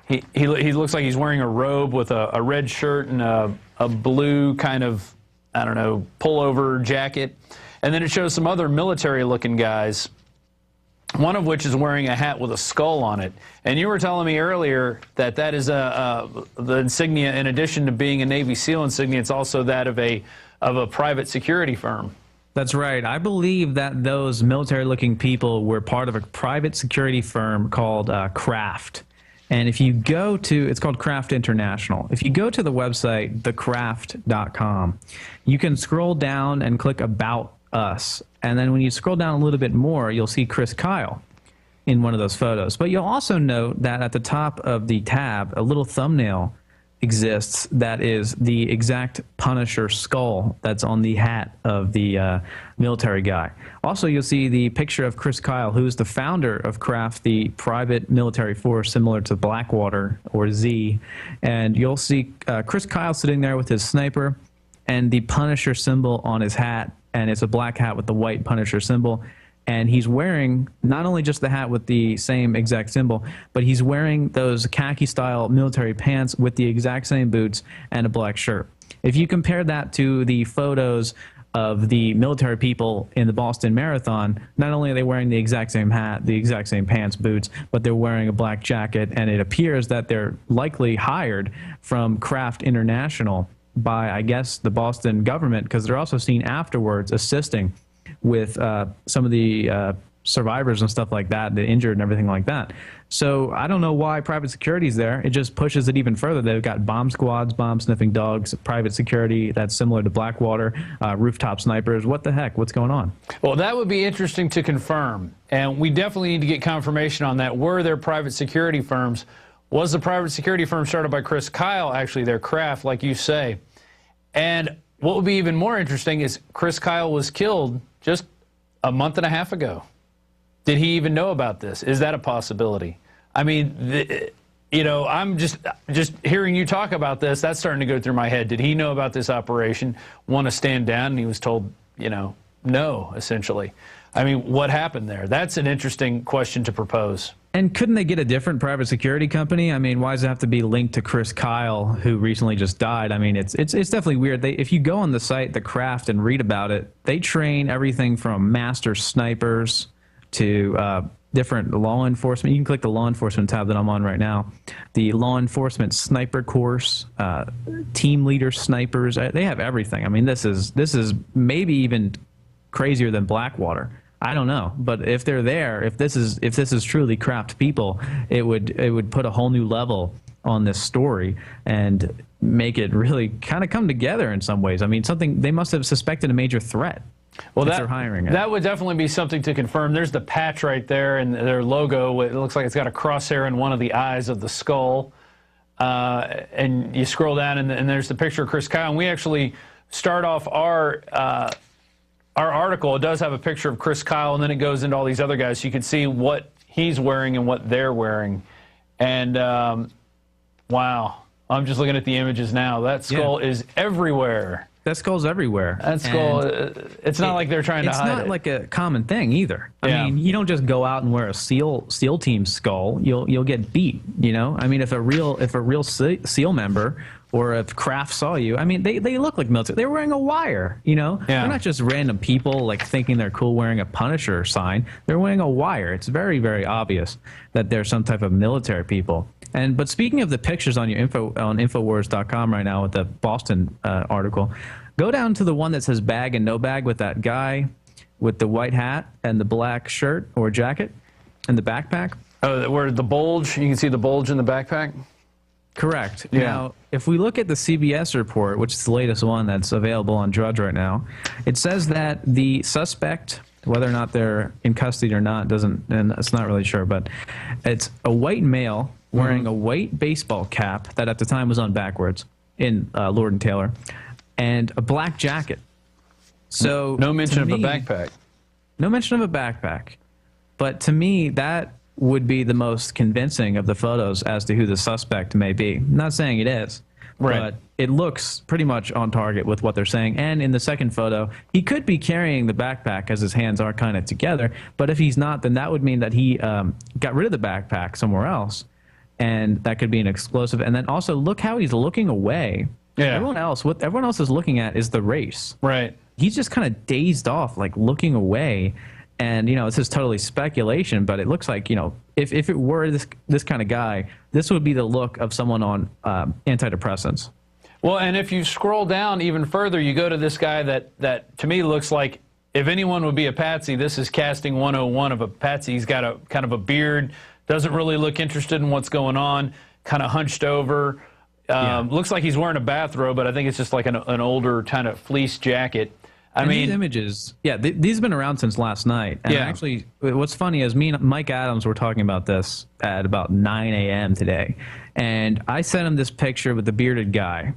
he looks like he's wearing a robe with a red shirt and a blue kind of, I don't know, pullover jacket. And then it shows some other military-looking guys, one of which is wearing a hat with a skull on it. And you were telling me earlier that that is the insignia, in addition to being a Navy SEAL insignia, it's also that of a private security firm. That's right. I believe that those military-looking people were part of a private security firm called Craft. And if you go to, it's called Craft International. If you go to the website, thecraft.com, you can scroll down and click About Us. And then when you scroll down a little bit more, you'll see Chris Kyle in one of those photos. But you'll also note that at the top of the tab, a little thumbnail exists that is the exact Punisher skull that's on the hat of the military guy. Also, you'll see the picture of Chris Kyle, who is the founder of Craft, the private military force similar to Blackwater or Z. And you'll see Chris Kyle sitting there with his sniper and the Punisher symbol on his hat. And it's a black hat with the white Punisher symbol. And he's wearing not only just the hat with the same exact symbol, but he's wearing those khaki-style military pants with the exact same boots and a black shirt. If you compare that to the photos of the military people in the Boston Marathon, not only are they wearing the exact same hat, the exact same pants, boots, but they're wearing a black jacket, and it appears that they're likely hired from Craft International by, I guess, the Boston government, because they're also seen afterwards assisting with some of the survivors and stuff like that, the injured and everything like that. So I don't know why private security's there. It just pushes it even further. They've got bomb squads, bomb-sniffing dogs, private security that's similar to Blackwater, rooftop snipers. What the heck? What's going on? Well, that would be interesting to confirm, and we definitely need to get confirmation on that. Were there private security firms? Was the private security firm started by Chris Kyle actually their craft, like you say? And what would be even more interesting is Chris Kyle was killed just a month and a half ago. Did he even know about this? Is that a possibility? I mean, you know, I'm just hearing you talk about this, that's starting to go through my head. Did he know about this operation, want to stand down, and he was told, you know, no, essentially? I mean, what happened there? That's an interesting question to propose. And couldn't they get a different private security company? I mean, why does it have to be linked to Chris Kyle, who recently just died? I mean, it's definitely weird. If you go on the site, The Craft, and read about it, they train everything from master snipers to different law enforcement. You can click the law enforcement tab that I'm on right now. The law enforcement sniper course, team leader snipers. They have everything. I mean, this is maybe even crazier than Blackwater. I don't know, but if they're there, if this is truly craft people, it would put a whole new level on this story and make it really kind of come together in some ways. I mean, they must have suspected a major threat. Well, they're hiring it. That would definitely be something to confirm. There's the patch right there and their logo. It looks like it's got a crosshair in one of the eyes of the skull. And you scroll down and there's the picture of Chris Kyle. And we actually start off our article. It does have a picture of Chris Kyle, and then it goes into all these other guys. So you can see what he's wearing and what they're wearing. And wow, I'm just looking at the images now. That skull is everywhere. That skull's everywhere. That skull, it's not like they're trying to hide it. It's not like a common thing either. I mean, you don't just go out and wear a SEAL team skull. You'll get beat, you know? I mean, if a real SEAL member or if Kraft saw you, I mean, they look like military. They're wearing a wire, you know? They're not just random people like thinking they're cool wearing a Punisher sign. They're wearing a wire. It's very, very obvious that they're some type of military people. But speaking of the pictures on your on Infowars.com right now with the Boston article, go down to the one that says bag and no bag with that guy with the white hat and the black shirt or jacket and the backpack. Oh, where the bulge, you can see the bulge in the backpack? Correct. Yeah. Now, if we look at the CBS report, which is the latest one that's available on Drudge right now, it says that the suspect, whether or not they're in custody or not, and it's not really sure, but it's a white male wearing a white baseball cap that at the time was on backwards in Lord and Taylor, and a black jacket. So no mention of a backpack. No mention of a backpack. But to me, that would be the most convincing of the photos as to who the suspect may be. I'm not saying it is, but it looks pretty much on target with what they're saying. And in the second photo, he could be carrying the backpack as his hands are kind of together. But if he's not, then that would mean that he got rid of the backpack somewhere else. And that could be an explosive. And then also look how he's looking away. Yeah. What everyone else is looking at is the race. Right. He's just kind of dazed off, like looking away. And, you know, this is totally speculation, but it looks like, you know, if it were this kind of guy, this would be the look of someone on antidepressants. Well, and if you scroll down even further, you go to this guy that to me looks like if anyone would be a patsy, this is casting 101 of a patsy. He's got a kind of a beard, doesn't really look interested in what's going on, kind of hunched over. Looks like he's wearing a bathrobe, but I think it's just like an older kind of fleece jacket. I mean, these images, these have been around since last night. And actually, what's funny is me and Mike Adams were talking about this at about 9 a.m. today. And I sent him this picture with the bearded guy.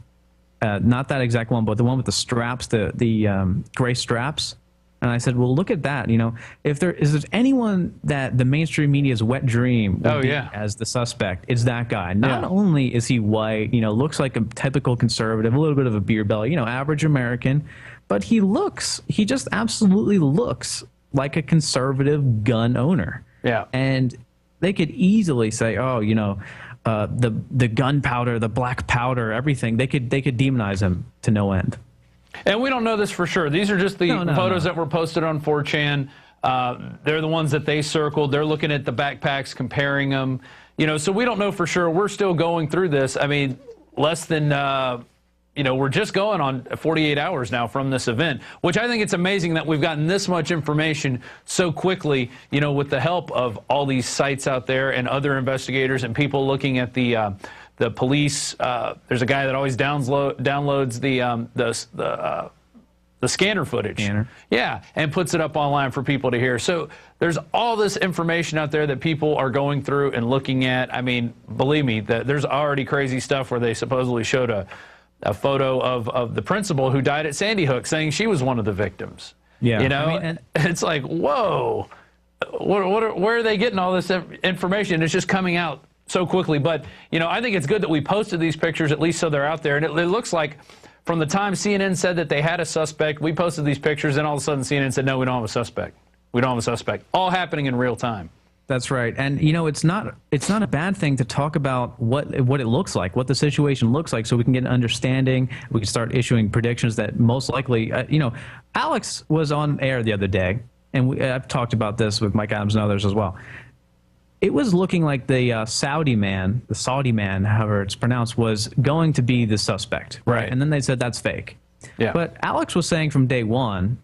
Not that exact one, but the one with the straps, the gray straps. And I said, well, look at that. You know, if there is anyone that the mainstream media's wet dream would be as the suspect, it's that guy. Not only is he white, you know, looks like a typical conservative, a little bit of a beer belly, you know, average American, but he just absolutely looks like a conservative gun owner. Yeah. And they could easily say, oh, you know, the gunpowder, the black powder, everything. They could demonize him to no end. And we don't know this for sure. These are just the photos that were posted on 4chan. They're the ones that they circled. They're looking at the backpacks, comparing them. You know, so we don't know for sure. We're still going through this. I mean, less than you know, we're just going on 48 hours now from this event, which I think it's amazing that we've gotten this much information so quickly, you know, with the help of all these sites out there and other investigators and people looking at the police. There's a guy that always downloads the scanner footage. Yeah, and puts it up online for people to hear. So there's all this information out there that people are going through and looking at. I mean, believe me, there's already crazy stuff where they supposedly showed a photo of the principal who died at Sandy Hook saying she was one of the victims. Yeah. You know, I mean, it's like, whoa, where are they getting all this information? It's just coming out so quickly. But, you know, I think it's good that we posted these pictures, at least so they're out there. And it looks like from the time CNN said that they had a suspect, we posted these pictures, and all of a sudden CNN said, no, we don't have a suspect. We don't have a suspect. All happening in real time. That's right. And, you know, it's not a bad thing to talk about what it looks like, what the situation looks like, so we can get an understanding. We can start issuing predictions that most likely, you know, Alex was on air the other day, and I've talked about this with Mike Adams and others as well. It was looking like the Saudi man, however it's pronounced, was going to be the suspect. Right. And then they said that's fake. Yeah. But Alex was saying from day one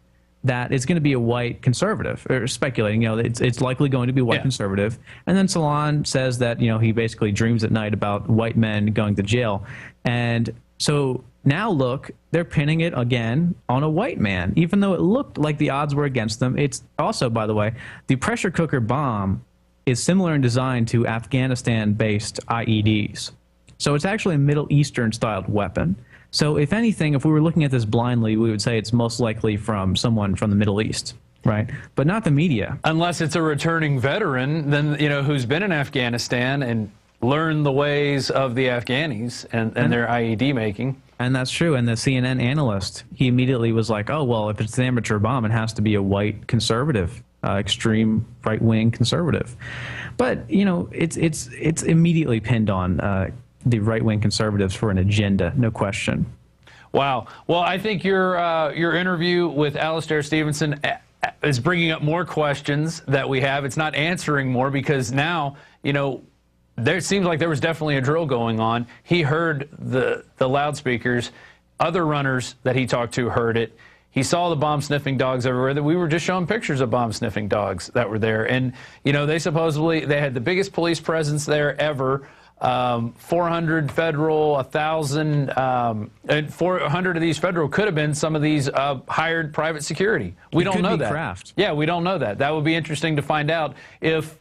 that it's going to be a white conservative, or speculating, you know, it's likely going to be a white conservative. And then Salon says that, you know, he basically dreams at night about white men going to jail. And so now look, they're pinning it again on a white man, even though it looked like the odds were against them. It's also, by the way, the pressure cooker bomb is similar in design to Afghanistan-based IEDs. So it's actually a Middle Eastern-styled weapon. So if anything, if we were looking at this blindly, we would say it's most likely from someone from the Middle East, right? But not the media. Unless it's a returning veteran, then, you know, who's been in Afghanistan and learned the ways of the Afghanis and their IED making. And that's true. And the CNN analyst, he immediately was like, oh, well, if it's an amateur bomb, it has to be a white conservative, extreme right-wing conservative. But, you know, it's immediately pinned on the right-wing conservatives for an agenda, no question. Wow. Well, I think your interview with Alastair Stevenson is bringing up more questions that we have. It's not answering more because now, you know, there seems like there was definitely a drill going on. He heard the loudspeakers. Other runners that he talked to heard it. He saw the bomb-sniffing dogs everywhere. That we were just showing pictures of bomb-sniffing dogs that were there. And, you know, they had the biggest police presence there ever. 400 federal, 1,000, and 400 of these federal could have been some of these hired private security. We don't know that. Kraft. Yeah, we don't know that. That would be interesting to find out if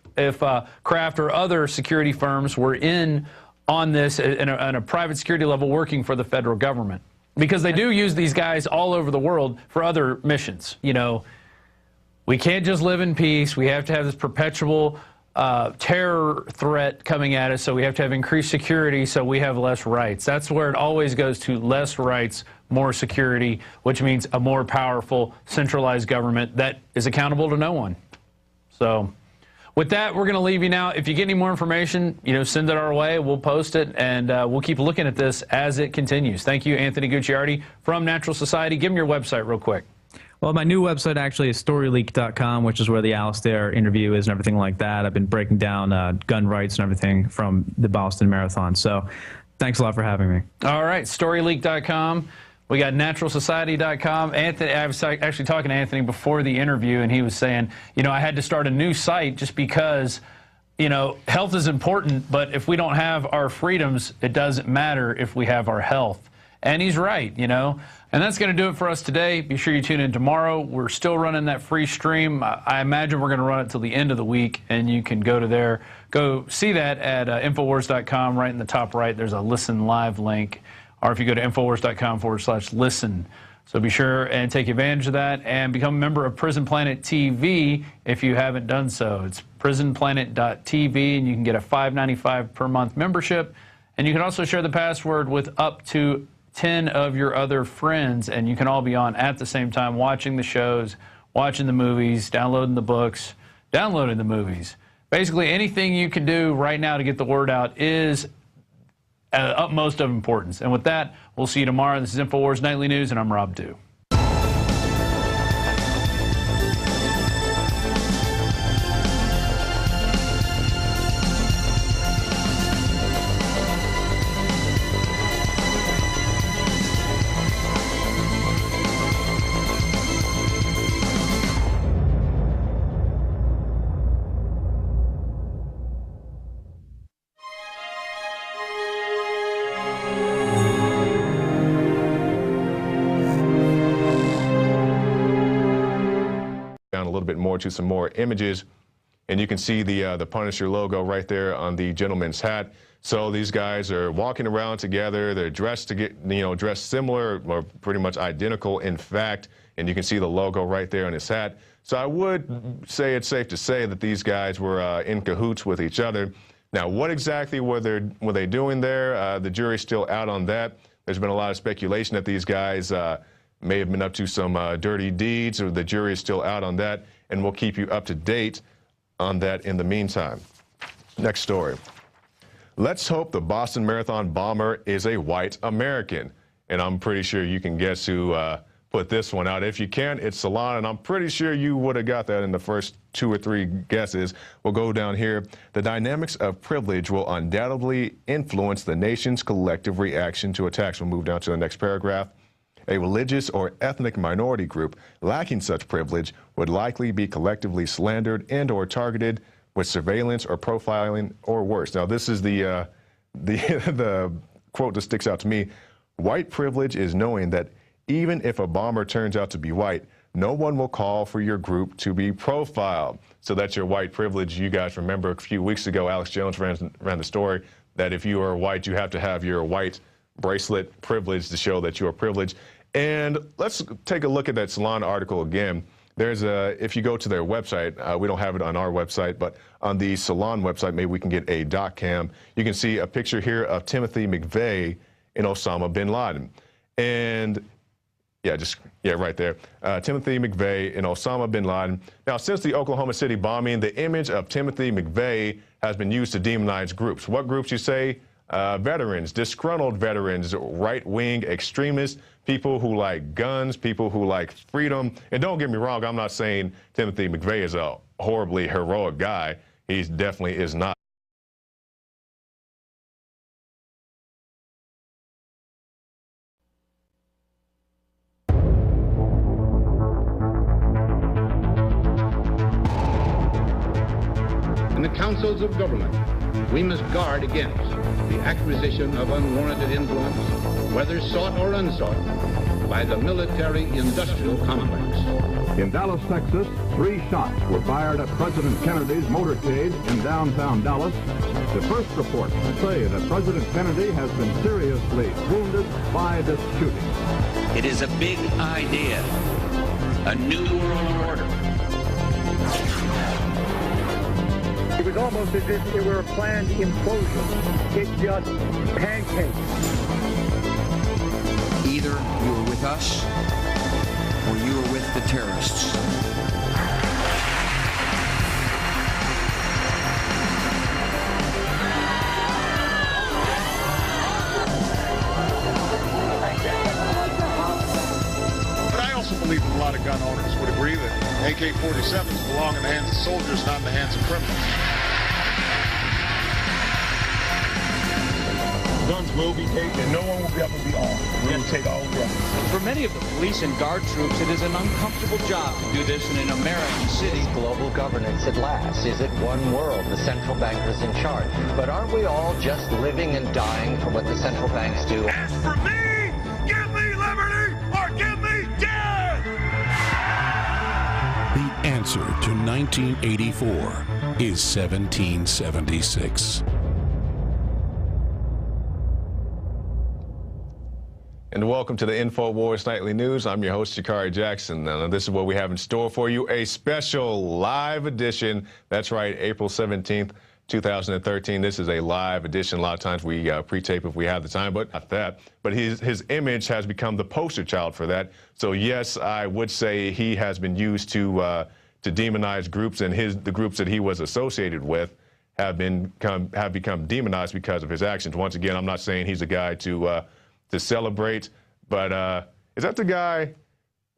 Kraft or other security firms were in on this in a private security level working for the federal government. Because they do use these guys all over the world for other missions. You know, we can't just live in peace. We have to have this perpetual terror threat coming at us, so we have to have increased security so we have less rights. That's where it always goes to: less rights, more security, which means a more powerful, centralized government that is accountable to no one. So with that, we're going to leave you now. If you get any more information, you know, send it our way. We'll post it, and we'll keep looking at this as it continues. Thank you, Anthony Gucciardi from Natural Society. Give them your website real quick. Well, my new website actually is storyleak.com, which is where the Alastair interview is and everything like that. I've been breaking down gun rights and everything from the Boston Marathon. So thanks a lot for having me. All right, storyleak.com. We got naturalsociety.com. Anthony, I was actually talking to Anthony before the interview, and he was saying, you know, I had to start a new site just because, you know, health is important, but if we don't have our freedoms, it doesn't matter if we have our health. And he's right, you know. And that's going to do it for us today. Be sure you tune in tomorrow. We're still running that free stream. I imagine we're going to run it till the end of the week, and you can go to there. Go see that at Infowars.com. Right in the top right, there's a Listen Live link. Or if you go to Infowars.com/listen. So be sure and take advantage of that and become a member of Prison Planet TV if you haven't done so. It's prisonplanet.tv, and you can get a $5.95 per month membership. And you can also share the password with up to 10 of your other friends, and you can all be on at the same time, watching the shows, watching the movies, downloading the books, downloading the movies. Basically, anything you can do right now to get the word out is utmost of importance. And with that, we'll see you tomorrow. This is Infowars Nightly News, and I'm Rob Dew. down a little bit more to some more images. And you can see the Punisher logo right there on the gentleman's hat. So these guys are walking around together. They're dressed dressed similar or pretty much identical, in fact. And you can see the logo right there on his hat. So I would say it's safe to say that these guys were in cahoots with each other. Now, what exactly were they doing there? The jury's still out on that. There's been a lot of speculation that these guys may have been up to some dirty deeds, or the jury is still out on that, and we'll keep you up to date on that in the meantime. Next story. Let's hope the Boston Marathon bomber is a white American. And I'm pretty sure you can guess who put this one out. If you can, it's Salon, and I'm pretty sure you would have got that in the first 2 or 3 guesses. We'll go down here. The dynamics of privilege will undoubtedly influence the nation's collective reaction to attacks. We'll move down to the next paragraph. A religious or ethnic minority group lacking such privilege would likely be collectively slandered and or targeted with surveillance or profiling or worse. Now, this is the quote that sticks out to me. White privilege is knowing that even if a bomber turns out to be white, no one will call for your group to be profiled. So that's your white privilege. You guys remember a few weeks ago, Alex Jones ran the story that if you are white, you have to have your white bracelet privilege to show that you are privileged. And let's take a look at that Salon article again. There's if you go to their website, we don't have it on our website, but on the Salon website, maybe we can get a doc cam. You can see a picture here of Timothy McVeigh and Osama bin Laden. And yeah, right there. Timothy McVeigh and Osama bin Laden. Now, since the Oklahoma City bombing, the image of Timothy McVeigh has been used to demonize groups. What groups, you say? Veterans, disgruntled veterans, right-wing extremists, people who like guns, people who like freedom. And don't get me wrong, I'm not saying Timothy McVeigh is a horribly heroic guy. He definitely is not. In the councils of government, we must guard against the acquisition of unwarranted influence, whether sought or unsought, by the military-industrial complex. In Dallas, Texas, 3 shots were fired at President Kennedy's motorcade in downtown Dallas. The first reports say that President Kennedy has been seriously wounded by this shooting. It is a big idea, a new world order. It was almost as if it were a planned implosion. It just pancaked. Either you were with us or you were with the terrorists. But I also believe that a lot of gun owners would agree that AK-47s belong in the hands of soldiers, not in the hands of criminals. Guns will be taken, and no one will be able to be armed. We will take all guns. For many of the police and guard troops, it is an uncomfortable job to do this in an American city. Global governance at last. Is it one world, the central bankers in charge? But aren't we all just living and dying for what the central banks do? As for me, give me liberty or give me death! The answer to 1984 is 1776. And welcome to the Infowars Nightly News. I'm your host, Shikari Jackson. This is what we have in store for you, a special live edition. That's right, April 17th, 2013. This is a live edition. A lot of times we pre-tape if we have the time, but not that. But his image has become the poster child for that. So yes, I would say he has been used to demonize groups, and the groups that he was associated with have become demonized because of his actions. Once again, I'm not saying he's a guy to celebrate, but is that the guy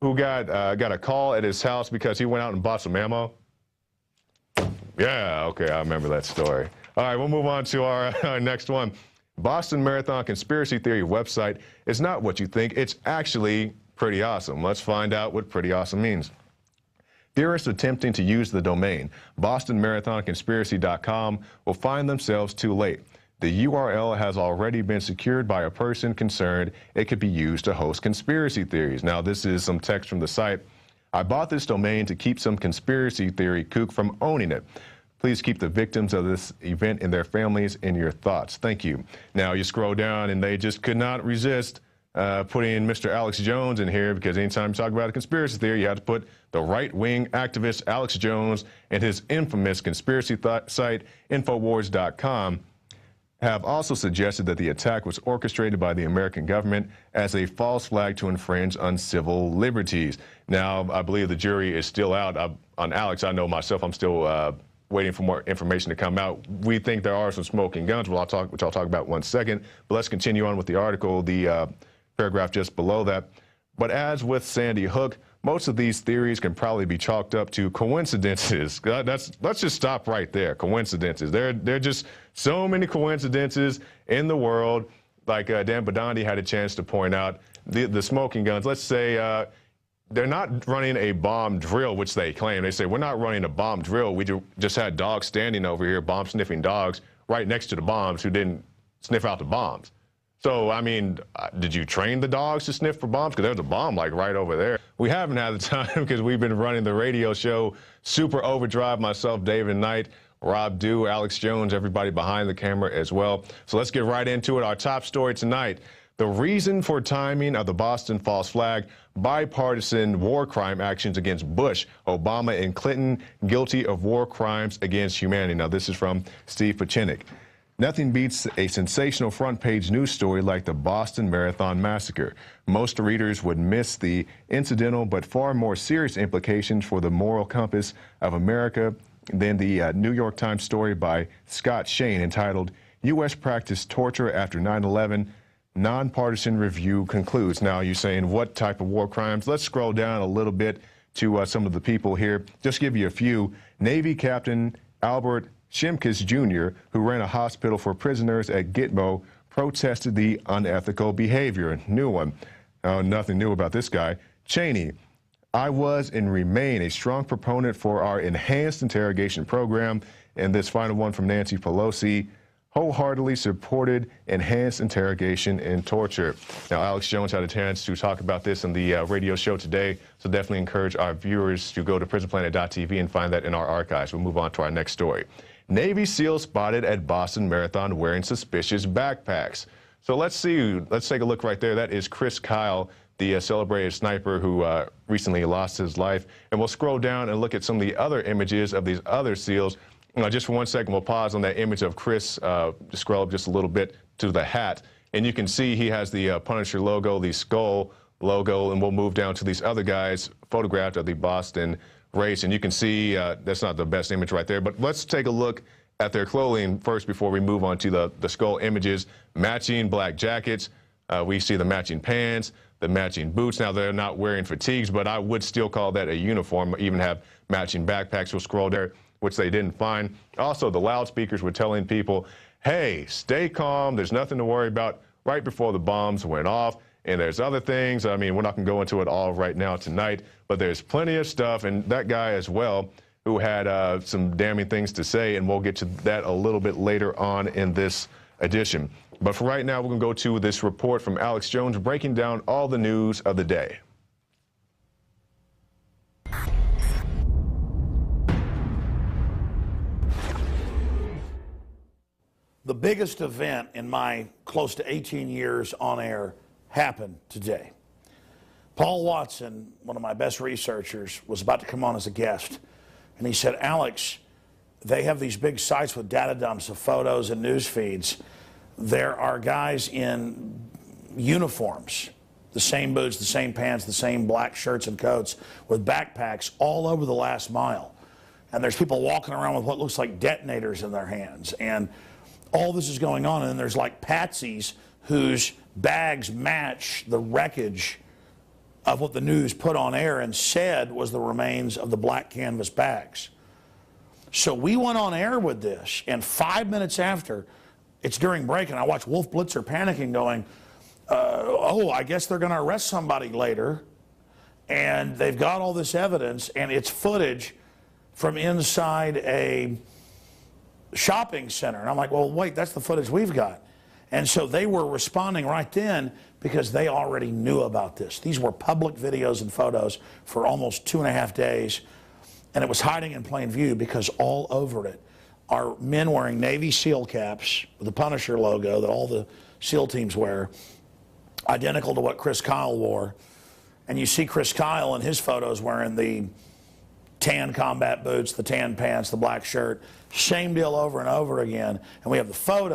who got a call at his house because he went out and bought some ammo? Yeah, okay, I remember that story. All right, we'll move on to our next one. Boston Marathon conspiracy theory website is not what you think. It's actually pretty awesome. Let's find out what pretty awesome means. Theorists attempting to use the domain BostonMarathonConspiracy.com will find themselves too late. The URL has already been secured by a person concerned it could be used to host conspiracy theories. Now, this is some text from the site. I bought this domain to keep some conspiracy theory kook from owning it. Please keep the victims of this event and their families in your thoughts. Thank you. Now you scroll down and they just could not resist putting Mr. Alex Jones in here, because anytime you talk about a conspiracy theory, you have to put the right-wing activist Alex Jones and his infamous conspiracy site, Infowars.com, have also suggested that the attack was orchestrated by the American government as a false flag to infringe on civil liberties. Now, I believe the jury is still out on Alex. I know myself, I'm still waiting for more information to come out. We think there are some smoking guns, which I'll talk about in 1 second. But let's continue on with the article, the paragraph just below that. But as with Sandy Hook, most of these theories can probably be chalked up to coincidences. Let's just stop right there. Coincidences. There are just so many coincidences in the world. Like Dan Badandi had a chance to point out, the smoking guns. Let's say they're not running a bomb drill, which they claim. They say, we're not running a bomb drill. We just had dogs standing over here, bomb-sniffing dogs, right next to the bombs who didn't sniff out the bombs. So, I mean, did you train the dogs to sniff for bombs? Because there's a bomb, like, right over there. We haven't had the time because we've been running the radio show Super Overdrive, myself, David Knight, Rob Dew, Alex Jones, everybody behind the camera as well. So let's get right into it. Our top story tonight, the reason for timing of the Boston false flag, bipartisan war crime actions against Bush, Obama, and Clinton guilty of war crimes against humanity. Now, this is from Steve Pachinik. Nothing beats a sensational front-page news story like the Boston Marathon Massacre. Most readers would miss the incidental but far more serious implications for the moral compass of America than the New York Times story by Scott Shane entitled, U.S. Practiced Torture After 9/11, Nonpartisan Review Concludes. Now, you're saying what type of war crimes? Let's scroll down a little bit to some of the people here. Just give you a few. Navy Captain Albert Shimkus Jr., who ran a hospital for prisoners at Gitmo, protested the unethical behavior. New one. Nothing new about this guy. Cheney. I was and remain a strong proponent for our enhanced interrogation program. And this final one from Nancy Pelosi, wholeheartedly supported enhanced interrogation and torture. Now, Alex Jones had a chance to talk about this in the radio show today, so definitely encourage our viewers to go to PrisonPlanet.tv and find that in our archives. We'll move on to our next story. Navy SEALs spotted at Boston Marathon wearing suspicious backpacks. So let's take a look right there. That is Chris Kyle, the celebrated sniper who recently lost his life. And we'll scroll down and look at some of the other images of these other SEALs. Just for 1 second, we'll pause on that image of Chris, just scroll up just a little bit to the hat. And you can see he has the Punisher logo, the skull logo, and we'll move down to these other guys photographed at the Boston race. And you can see that's not the best image right there, but let's take a look at their clothing first before we move on to the skull images. Matching black jackets. We see the matching pants, the matching boots. Now, they're not wearing fatigues, but I would still call that a uniform. Even have matching backpacks. We'll scroll there, which they didn't find. Also, the loudspeakers were telling people, hey, stay calm. There's nothing to worry about, right before the bombs went off. And there's other things. I mean, we're not going to go into it all right now tonight, but there's plenty of stuff. And that guy as well, who had some damning things to say, and we'll get to that a little bit later on in this edition. But for right now, we're going to go to this report from Alex Jones breaking down all the news of the day. The biggest event in my close to 18 years on air happened today. Paul Watson, one of my best researchers, was about to come on as a guest, and he said, Alex, they have these big sites with data dumps of photos and news feeds. There are guys in uniforms, the same boots, the same pants, the same black shirts and coats, with backpacks all over the last mile. And there's people walking around with what looks like detonators in their hands. And all this is going on, and then there's like patsies whose bags match the wreckage of what the news put on air and said was the remains of the black canvas bags. So we went on air with this, and 5 minutes after, it's during break, and I watch Wolf Blitzer panicking going, oh, I guess they're going to arrest somebody later, and they've got all this evidence, and it's footage from inside a shopping center. And I'm like, well, wait, that's the footage we've got. And so they were responding right then because they already knew about this. These were public videos and photos for almost 2.5 days, and it was hiding in plain view because all over it are men wearing Navy SEAL caps with the Punisher logo that all the SEAL teams wear, identical to what Chris Kyle wore. And you see Chris Kyle in his photos wearing the tan combat boots, the tan pants, the black shirt. Same deal over and over again. And we have the photo.